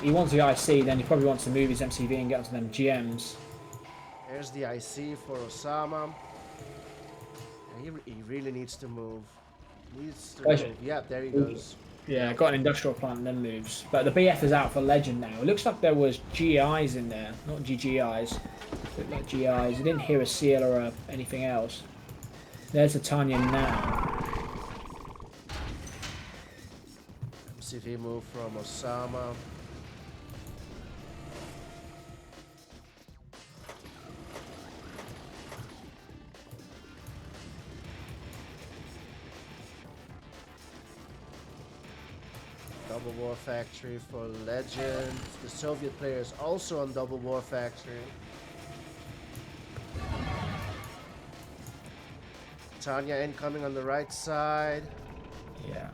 He wants the IC, then he probably wants to move his MCV and get onto them GMs. There's the IC for Ossama. And he really needs to move. Yeah, there he goes. Yeah, got an industrial plant and then moves. But the BF is out for Legend now. It looks like there was GIs in there, not GGIs. Looked like GIs. I didn't hear a seal or anything else. There's a Tanya now. MCV move from Ossama. Double War Factory for Legend. The Soviet players also on Double War Factory. Tanya incoming on the right side. Yeah.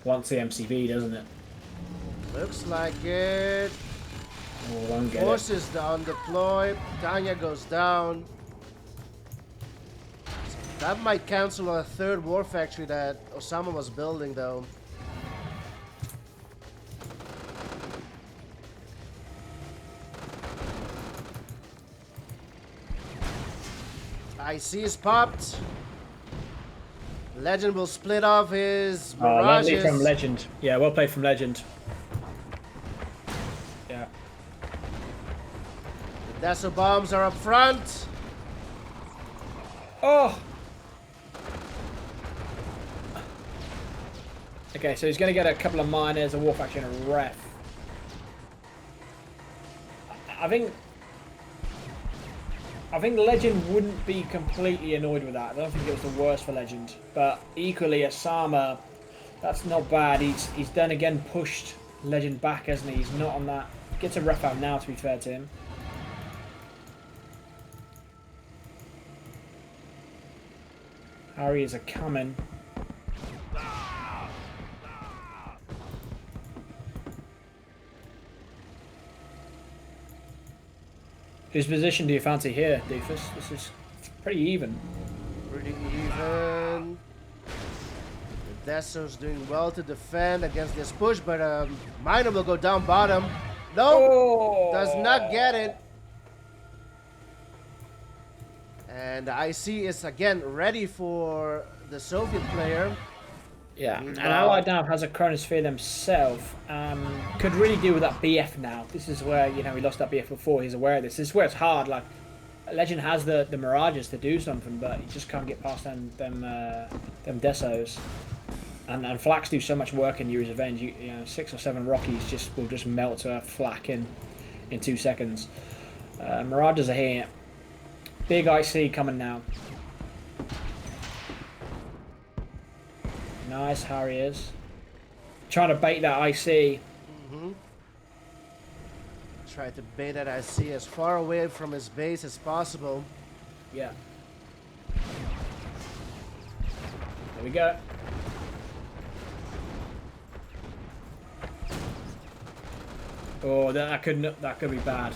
Wants the MCV, doesn't it? Looks like it. Oh, won't get it. Forces down deploy. Tanya goes down. That might cancel a third war factory that Ossama was building, though. IC is popped. Legend will split off his mirages. Lovely from Legend. Yeah, well played from Legend. Yeah. The Deso bombs are up front. Oh! Okay, so he's going to get a couple of miners, a war factory, and a ref. I think Legend wouldn't be completely annoyed with that. I don't think it was the worst for Legend. But equally, Ossama, that's not bad. He's then again pushed Legend back, hasn't he? He's not on that. Gets a ref out now, to be fair to him. Harriers are coming. Whose position do you fancy here, Doofus? This is pretty even. Pretty even. The Deso's doing well to defend against this push, but Miner will go down bottom. No, does not get it. And the IC is again ready for the Soviet player. Yeah, and Allied now has a Chronosphere themselves. Could really deal with that BF now. This is where, you know, he lost that BF before. He's aware of this. This is where it's hard. Like, Legend has the Mirages to do something, but he just can't get past them Desos. And Flaks do so much work in Yuri's Revenge. You know, 6 or 7 Rockies will just melt to a flak in 2 seconds. Mirages are here. Big IC coming now. Nice Harriers. Trying to bait that IC. Try to bait that IC as far away from his base as possible. Yeah. There we go. Oh, that could be bad.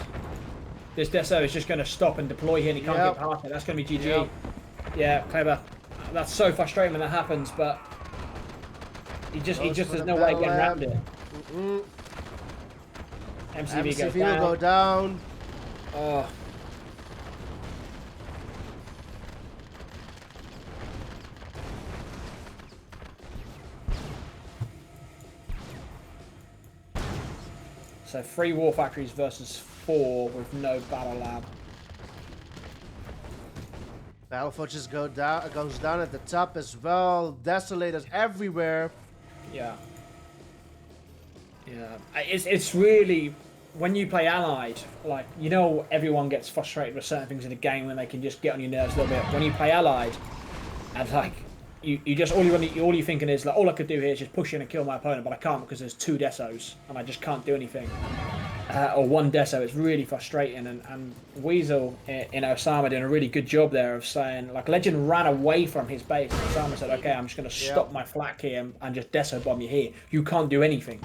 This Deso is just going to stop and deploy here, and he can't get past it. That's going to be GG. Yep. Yeah, clever. That's so frustrating when that happens, but he just there's no way of getting around it. MCV goes down. Will go down. Oh. So 3 war factories versus 4 with no battle lab. Battle Fortress goes down at the top as well. Desolators everywhere. Yeah. Yeah. It's really when you play Allied, like, you know, everyone gets frustrated with certain things in the game when they can just get on your nerves a little bit. When you play Allied, and like, you just all you're thinking is like, all I could do here is just push in and kill my opponent, but I can't because there's 2 Desos and I just can't do anything. Or 1 Deso. It's really frustrating, and Weasel in Ossama doing a really good job there of saying, like, Legend ran away from his base. Ossama said, okay, I'm just going to stop my flak here and just Deso bomb you here. You can't do anything.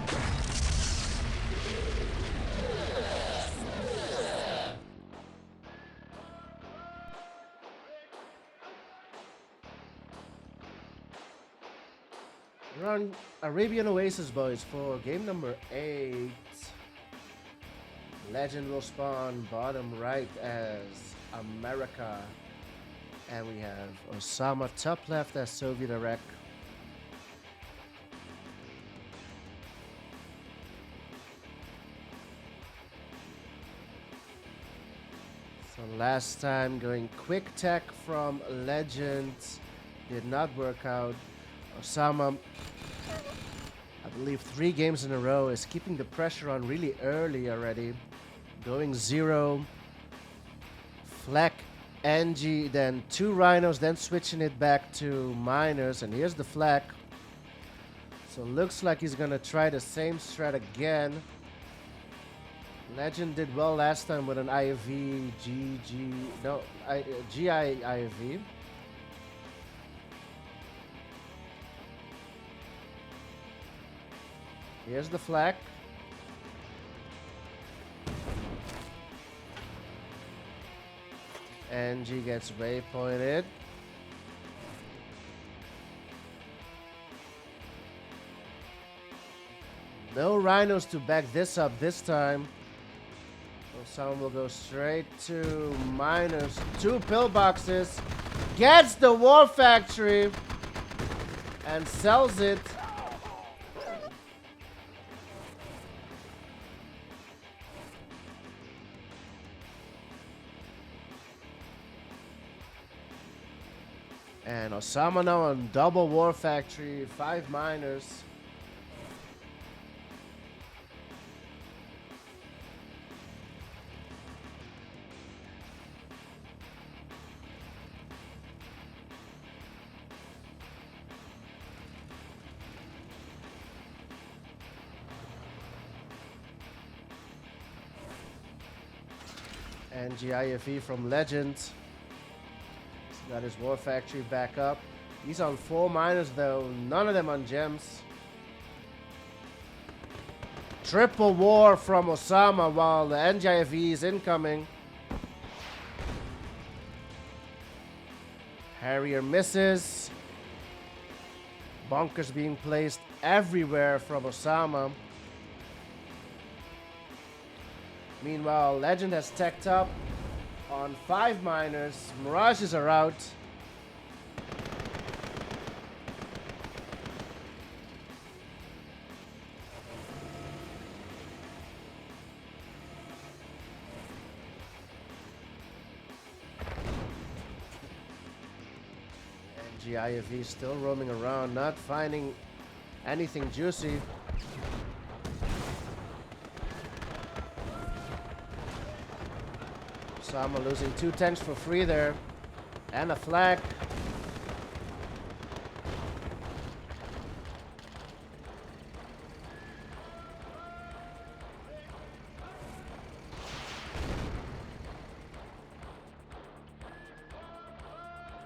We're on Arabian Oasis, boys, for game number 8. Legend will spawn bottom right as America. And we have Ossama top left as Soviet Iraq. So last time going quick tech from Legend did not work out. Ossama, I believe 3 games in a row, is keeping the pressure on really early already. Going 0, flak, NG, then 2 rhinos, then switching it back to miners, and here's the flak. So looks like he's gonna try the same strat again. Legend did well last time with an IFV, GI IFV. Here's the flak. NG gets waypointed. No rhinos to back this up this time. Ossama will go straight to miners. 2 pillboxes. Gets the war factory. And sells it. And Ossama now on double war factory, 5 miners. And GIFE from Legend. Got his war factory back up. He's on 4 miners though, none of them on gems. Triple war from Ossama while the NGIFE is incoming. Harrier misses. Bunkers being placed everywhere from Ossama. Meanwhile, Legend has teched up on 5 miners. Mirages are out. And GIFE still roaming around, not finding anything juicy. Ossama losing 2 tanks for free there. And a flag.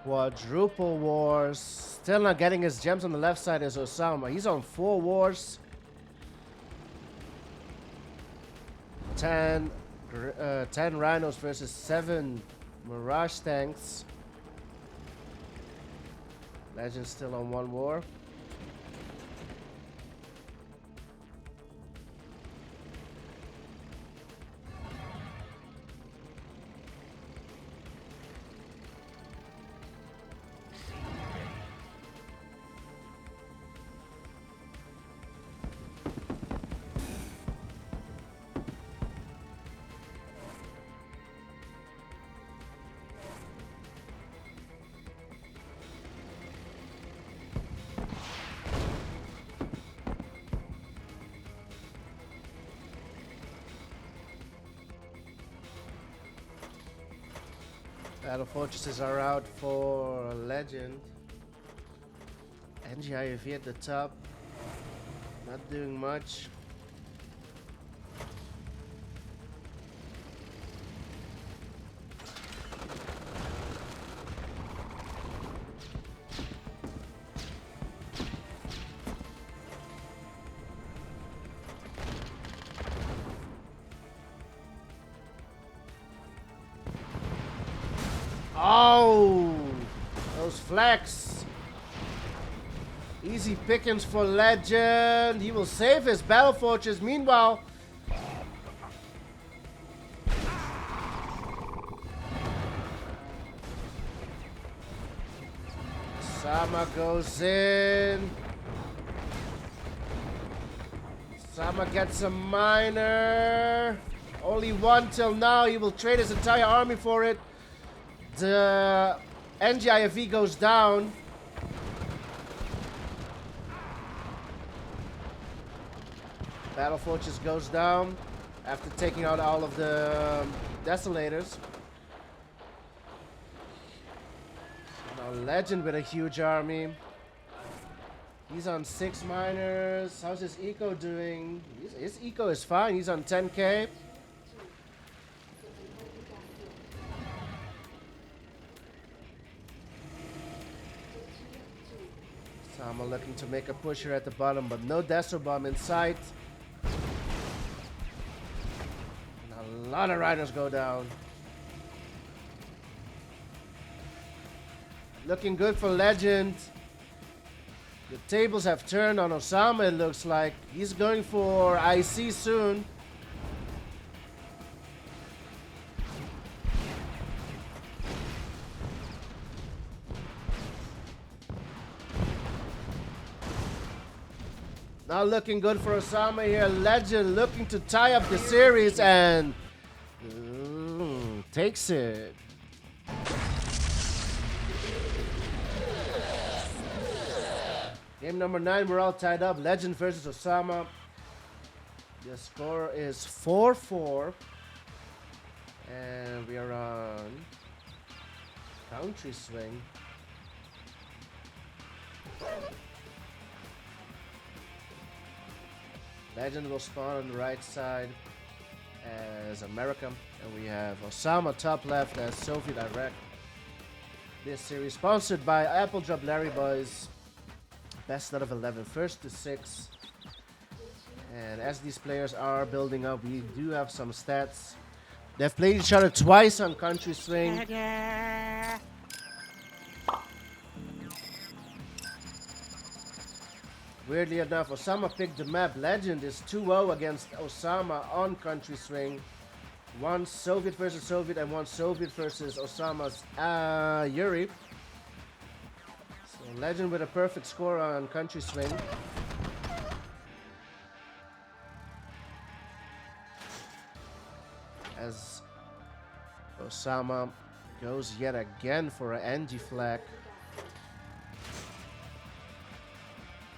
Quadruple wars. Still not getting his gems on the left side is Ossama. He's on 4 wars. 10 rhinos versus 7 Mirage tanks. Legend still on 1 war. Battle Fortresses are out for Legend. NGIV at the top. Not doing much. Oh, those flags. Easy pickings for Legend. He will save his Battle Fortress. Meanwhile, Ossama goes in. Ossama gets a miner. Only one till now. He will trade his entire army for it. The NGIFE goes down. Battle Fortress goes down after taking out all of the Desolators. Now Legend with a huge army. He's on 6 miners. How's his eco doing? His eco is fine. He's on 10k. Sama looking to make a push here at the bottom, but no Deso Bomb in sight. And a lot of riders go down. Looking good for Legend. The tables have turned on Ossama, it looks like. He's going for IC soon. Not looking good for Ossama here. Legend looking to tie up the series and takes it. Game number 9, we're all tied up. Legend versus Ossama. The score is 4-4. And we are on Country Swing. Legend will spawn on the right side as America. And we have Ossama top left as Soviet Iraq. This series sponsored by Apple Drop Larry Boys. Best out of 11, first to 6. And as these players are building up, we do have some stats. They've played each other twice on Country Swing. Weirdly enough, Ossama picked the map. Legend is 2-0 against Ossama on Country Swing. One Soviet versus Soviet and one Soviet versus Ossama's Yuri. So Legend with a perfect score on Country Swing. As Ossama goes yet again for an NG flag.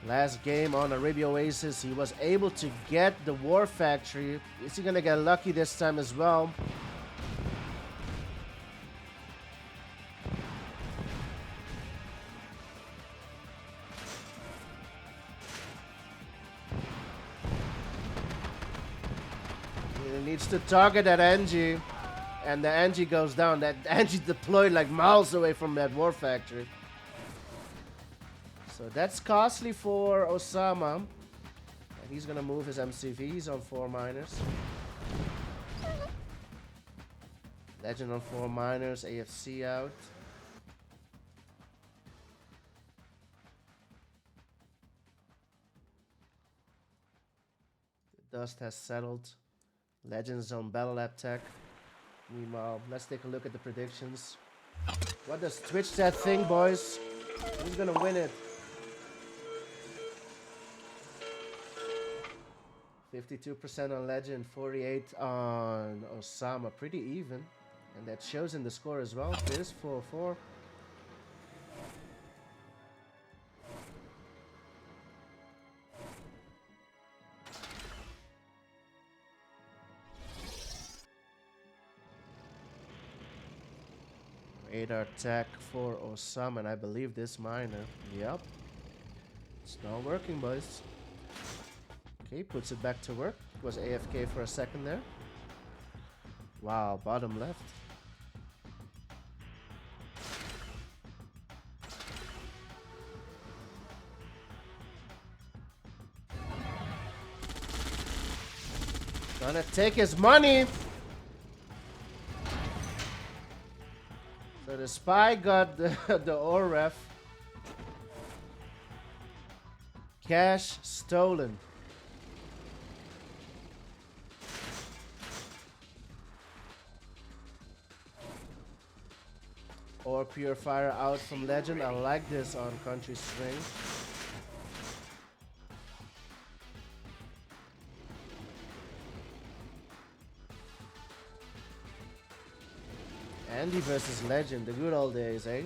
Last game on Arabian Oasis, he was able to get the War Factory. Is he gonna get lucky this time as well? He needs to target that NG, and the NG goes down. That NG deployed like miles away from that War Factory. So that's costly for Ossama. And he's gonna move his MCV. He's on 4 miners. Legend on 4 miners. AFC out. The dust has settled. Legends on Battle Lab Tech. Meanwhile, let's take a look at the predictions. What does Twitch chat think, boys? Who's gonna win it? 52% on Legend, 48 on Ossama. Pretty even. And that shows in the score as well. It is 4-4. 8 attack for Ossama, and I believe this miner. Yep. It's not working, boys. Okay, puts it back to work. Was AFK for a second there. Wow, bottom left. Gonna take his money. So the spy got the ore ref. Cash stolen. Ore purifier out from Legend. I like this on Country String. Andy versus Legend, the good old days, eh?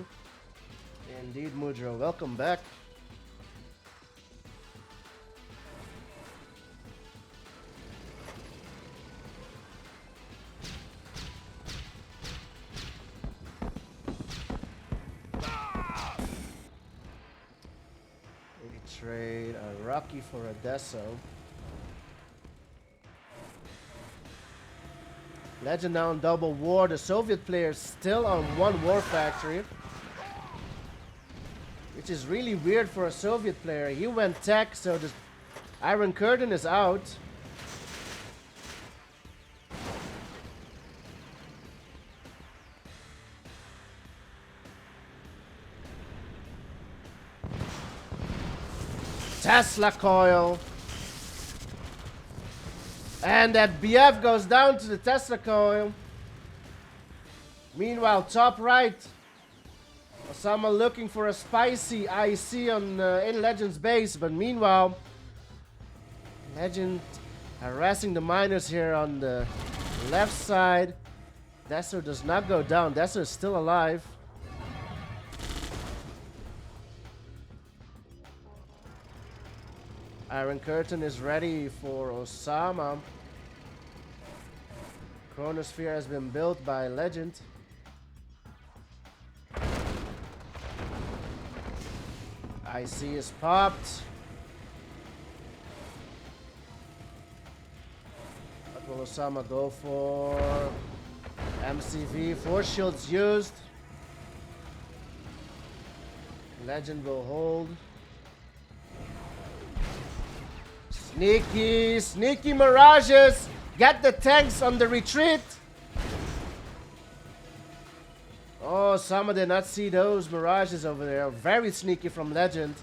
Indeed, Mudro. Welcome back. We trade a Rocky for a Deso. Legend now on double war. The Soviet players still on one war factory. Which is really weird for a Soviet player. He went tech, so the Iron Curtain is out. Tesla coil. And that BF goes down to the Tesla coil. Meanwhile, top right. Ossama looking for a spicy IC on in Legend's base. But meanwhile, Legend harassing the miners here on the left side. Deso does not go down. Deso is still alive. Iron Curtain is ready for Ossama. Chronosphere has been built by Legend. IC is popped. What will Ossama go for? MCV, 4 shields used. Legend will hold. Sneaky mirages. Get the tanks on the retreat. Oh, Ossama did not see those mirages over there. Very sneaky from Legend.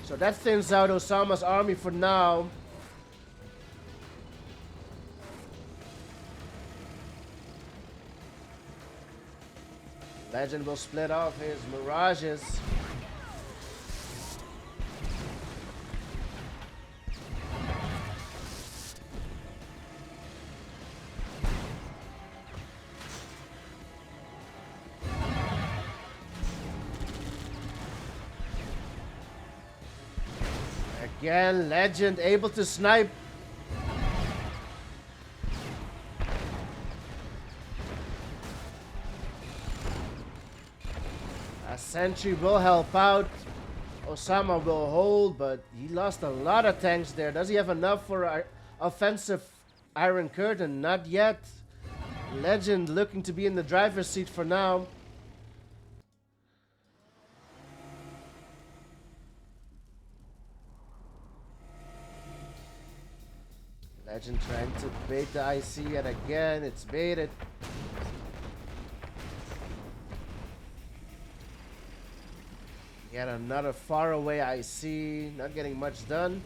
So that thins out Ossama's army for now. Legend will split off his mirages. Again, Legend able to snipe. A sentry will help out. Ossama will hold, but he lost a lot of tanks there. Does he have enough for an offensive Iron Curtain? Not yet. Legend looking to be in the driver's seat for now. Legend trying to bait the IC yet again. It's baited. Yet another faraway IC. Not getting much done.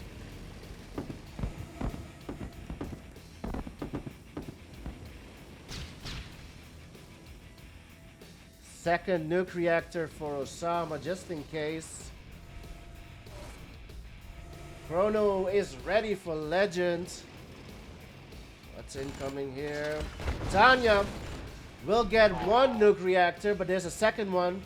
Second nuke reactor for Ossama just in case. Chrono is ready for Legend. What's incoming here? Tanya will get one nuke reactor, but there's a second one.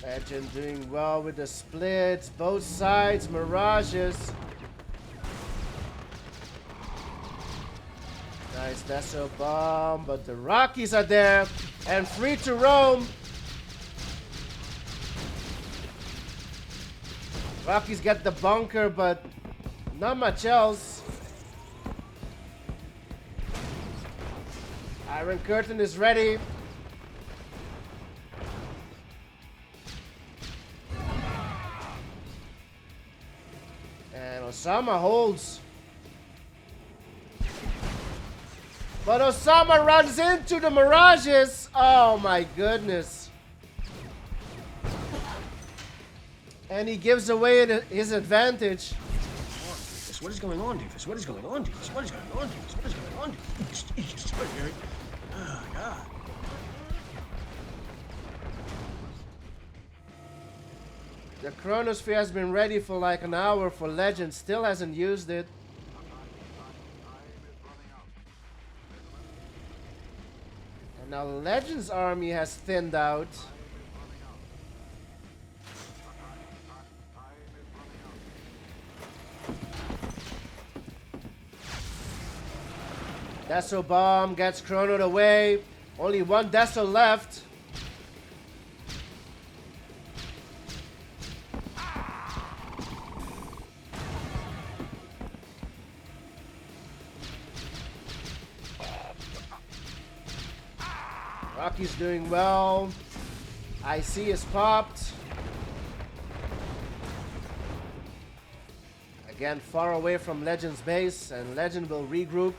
Legend doing well with the splits. Both sides, mirages. Nice Deso bomb, but the Rockies are there and free to roam. Rockies get the bunker, but not much else. Iron Curtain is ready. And Ossama holds. But Ossama runs into the mirages. Oh my goodness. And he gives away his advantage. What is going on, Doofus? What is going on, Doofus? What is going on, Doofus? What is going on, Doofus? Oh, God. The Chronosphere has been ready for like an hour for Legend. Still hasn't used it. And now Legend's army has thinned out. Deso bomb gets chronoed away. Only one Deso left. Rocky's doing well. IC is popped. Again, far away from Legend's base, and Legend will regroup.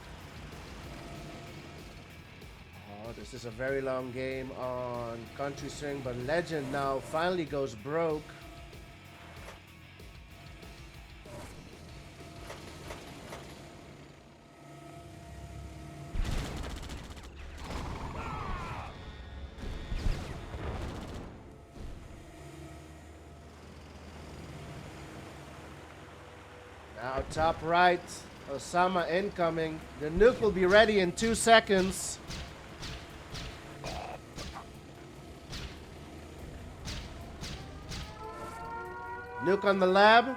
This is a very long game on Country Swing, but Legend now finally goes broke. Now top right, Ossama incoming. The nuke will be ready in 2 seconds. Nuke on the lab.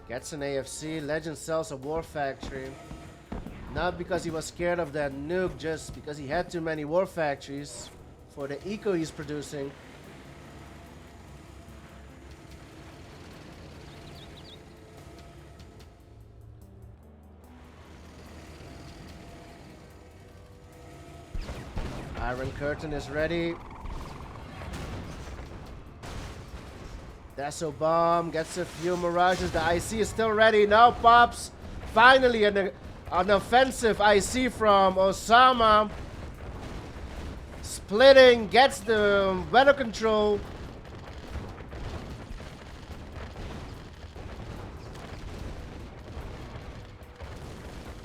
Gets an AFC. Legend sells a war factory. Not because he was scared of that nuke, just because he had too many war factories for the eco he's producing. Iron Curtain is ready. Deso bomb gets a few mirages. The IC is still ready. Now pops. Finally an offensive IC from Ossama. Splitting. Gets the weather control.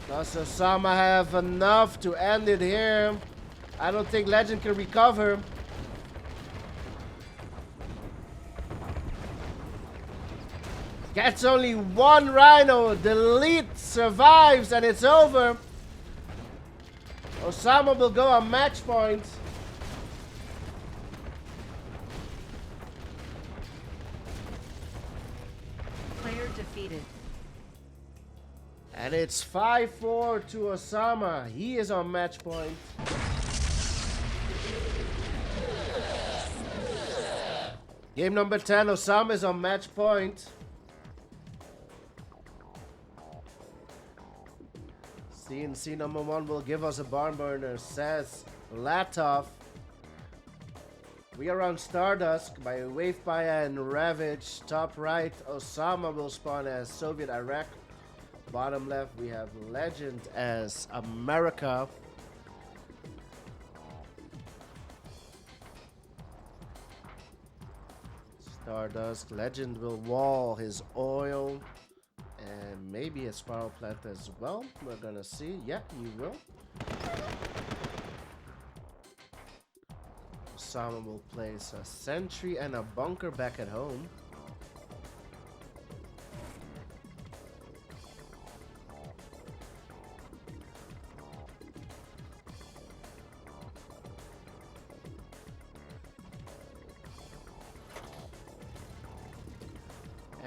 Does Ossama have enough to end it here? I don't think Legend can recover. Gets only one Rhino. Delete survives and it's over. Ossama will go on match point. Player defeated. And it's 5-4 to Ossama. He is on match point. Game number 10, Ossama is on match point. CNC number 1 will give us a barn burner, says Latov. We are on Stardusk by Wavepaya and Ravage. Top right, Ossama will spawn as Soviet Iraq. Bottom left, we have Legend as America. Stardusk, Legend will wall his oil. And maybe his power plant as well. We're gonna see. Yeah, you will. Ossama will place a sentry and a bunker back at home.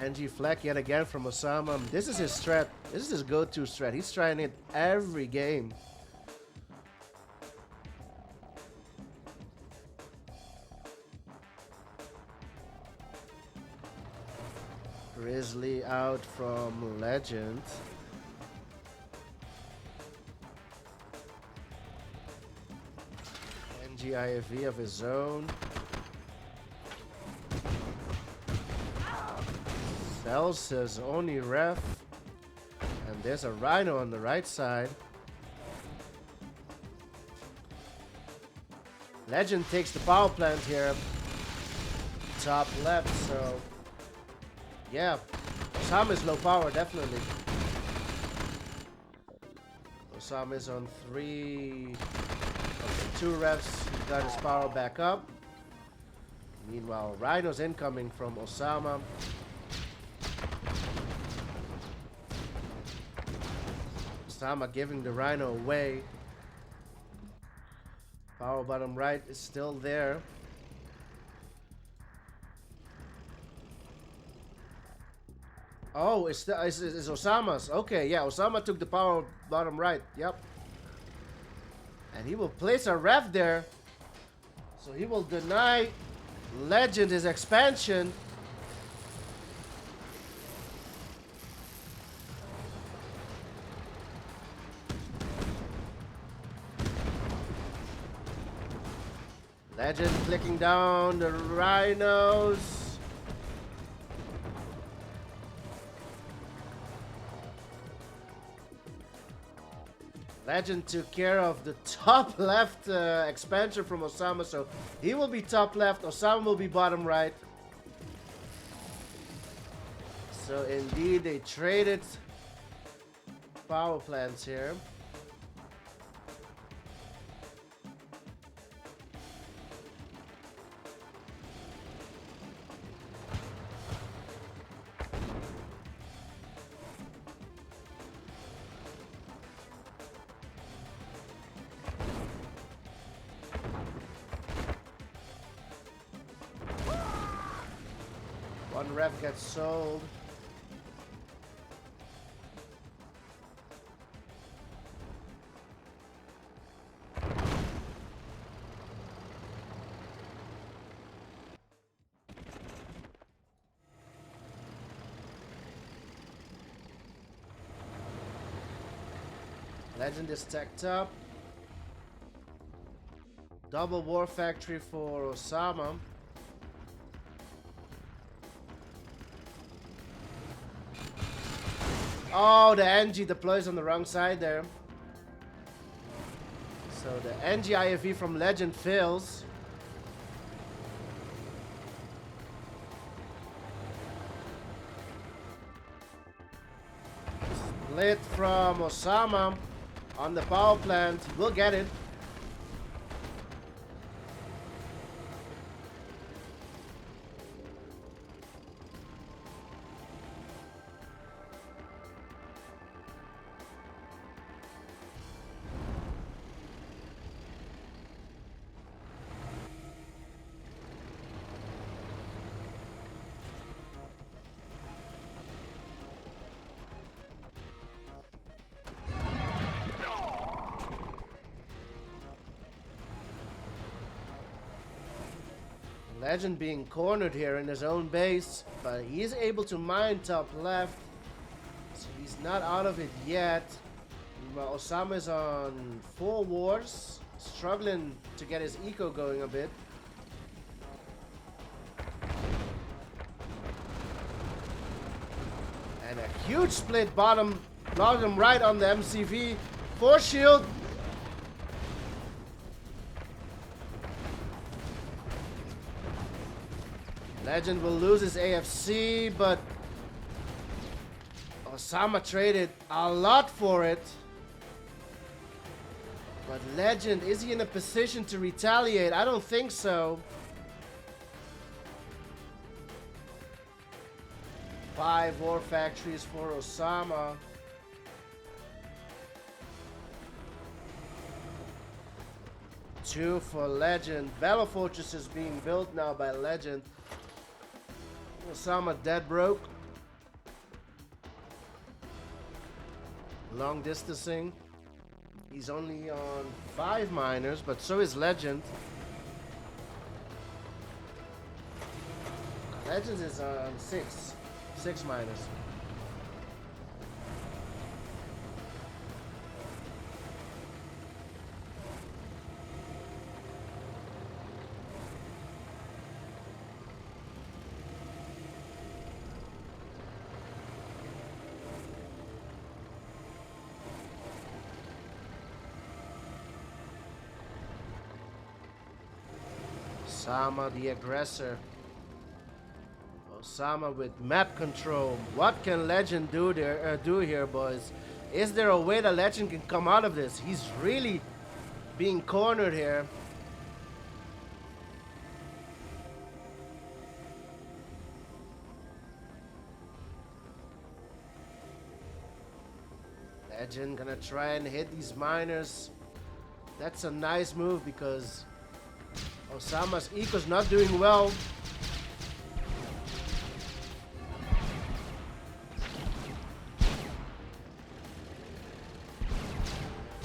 NG flag yet again from Ossama. This is his strat. This is his go-to strat. He's trying it every game. Grizzly out from Legend. NG IFV of his own. Sells his only ref. And there's a Rhino on the right side. Legend takes the power plant here. Top left, so... yeah, Ossama is low power, definitely. Ossama is on 3 of the 2 refs. He got his power back up. Meanwhile, Rhino's incoming from Ossama. Ossama giving the Rhino away. Power bottom right is still there. Oh, it's Ossama's. Okay, yeah, Ossama took the power bottom right. Yep. And he will place a ref there. So he will deny Legend his expansion. Legend clicking down the Rhinos. Legend took care of the top left expansion from Ossama, so he will be top left, Ossama will be bottom right. So indeed they traded power plants here. One ref gets sold. Legend is stacked up. Double war factory for Ossama. Oh, the NG deploys on the wrong side there. So the NG IFV from Legend fails. Split from Ossama on the power plant. We'll get it. Legend being cornered here in his own base, but he is able to mine top left, so he's not out of it yet. Ossama is on 4 wars, struggling to get his eco going a bit. And a huge split bottom right on the MCV. Force shield. Legend will lose his AFC, but Ossama traded a lot for it. But Legend, is he in a position to retaliate? I don't think so. 5 war factories for Ossama. Two for Legend. Battle Fortress is being built now by Legend. Ossama dead broke. long distancing. He's only on 5 minors, but so is Legend. Legend is on 6 minors. Ossama the aggressor. Ossama with map control. What can Legend do there? Do here, boys? Is there a way that Legend can come out of this? He's really being cornered here. Legend gonna try and hit these miners. That's a nice move because Ossama's eco's not doing well.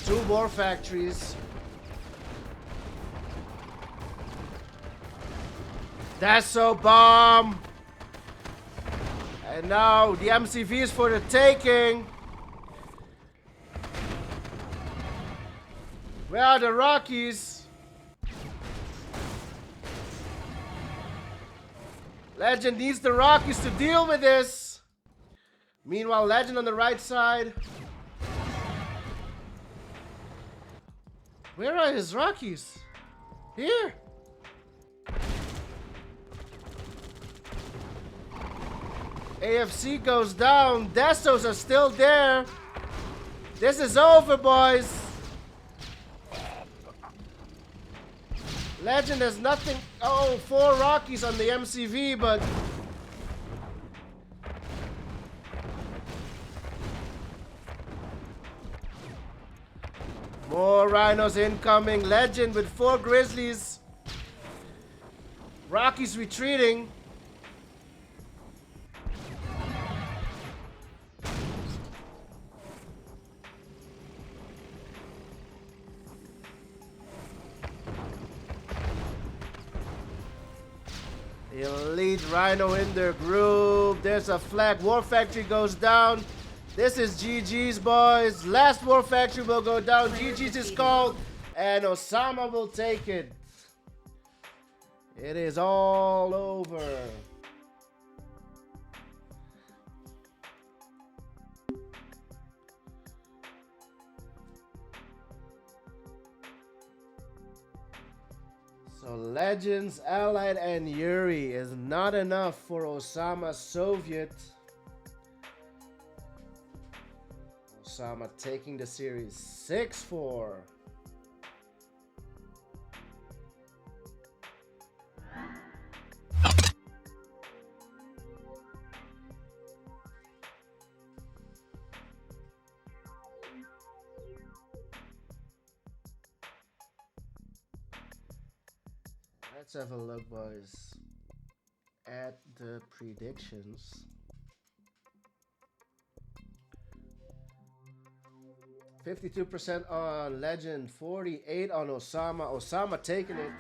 Two more factories. That's so bomb. And now the MCV is for the taking. Where are the Rockies? Legend needs the Rockies to deal with this. Meanwhile, Legend on the right side. Where are his Rockies? Here. AFC goes down. Destos are still there. This is over, boys. Legend has nothing. Oh, 4 Rockies on the MCV, but more Rhinos incoming. Legend with 4 Grizzlies. Rockies retreating. Elite Rhino in their group. There's a flag. War Factory goes down. This is GG's, boys. Last War Factory will go down. GG's is called. And Ossama will take it. It is all over. So Legends, Allied, and Yuri is not enough for Ossama Soviet. Ossama taking the series 6-4. Let's have a look, boys, at the predictions. 52% on Legend, 48 on Ossama. Ossama taking it.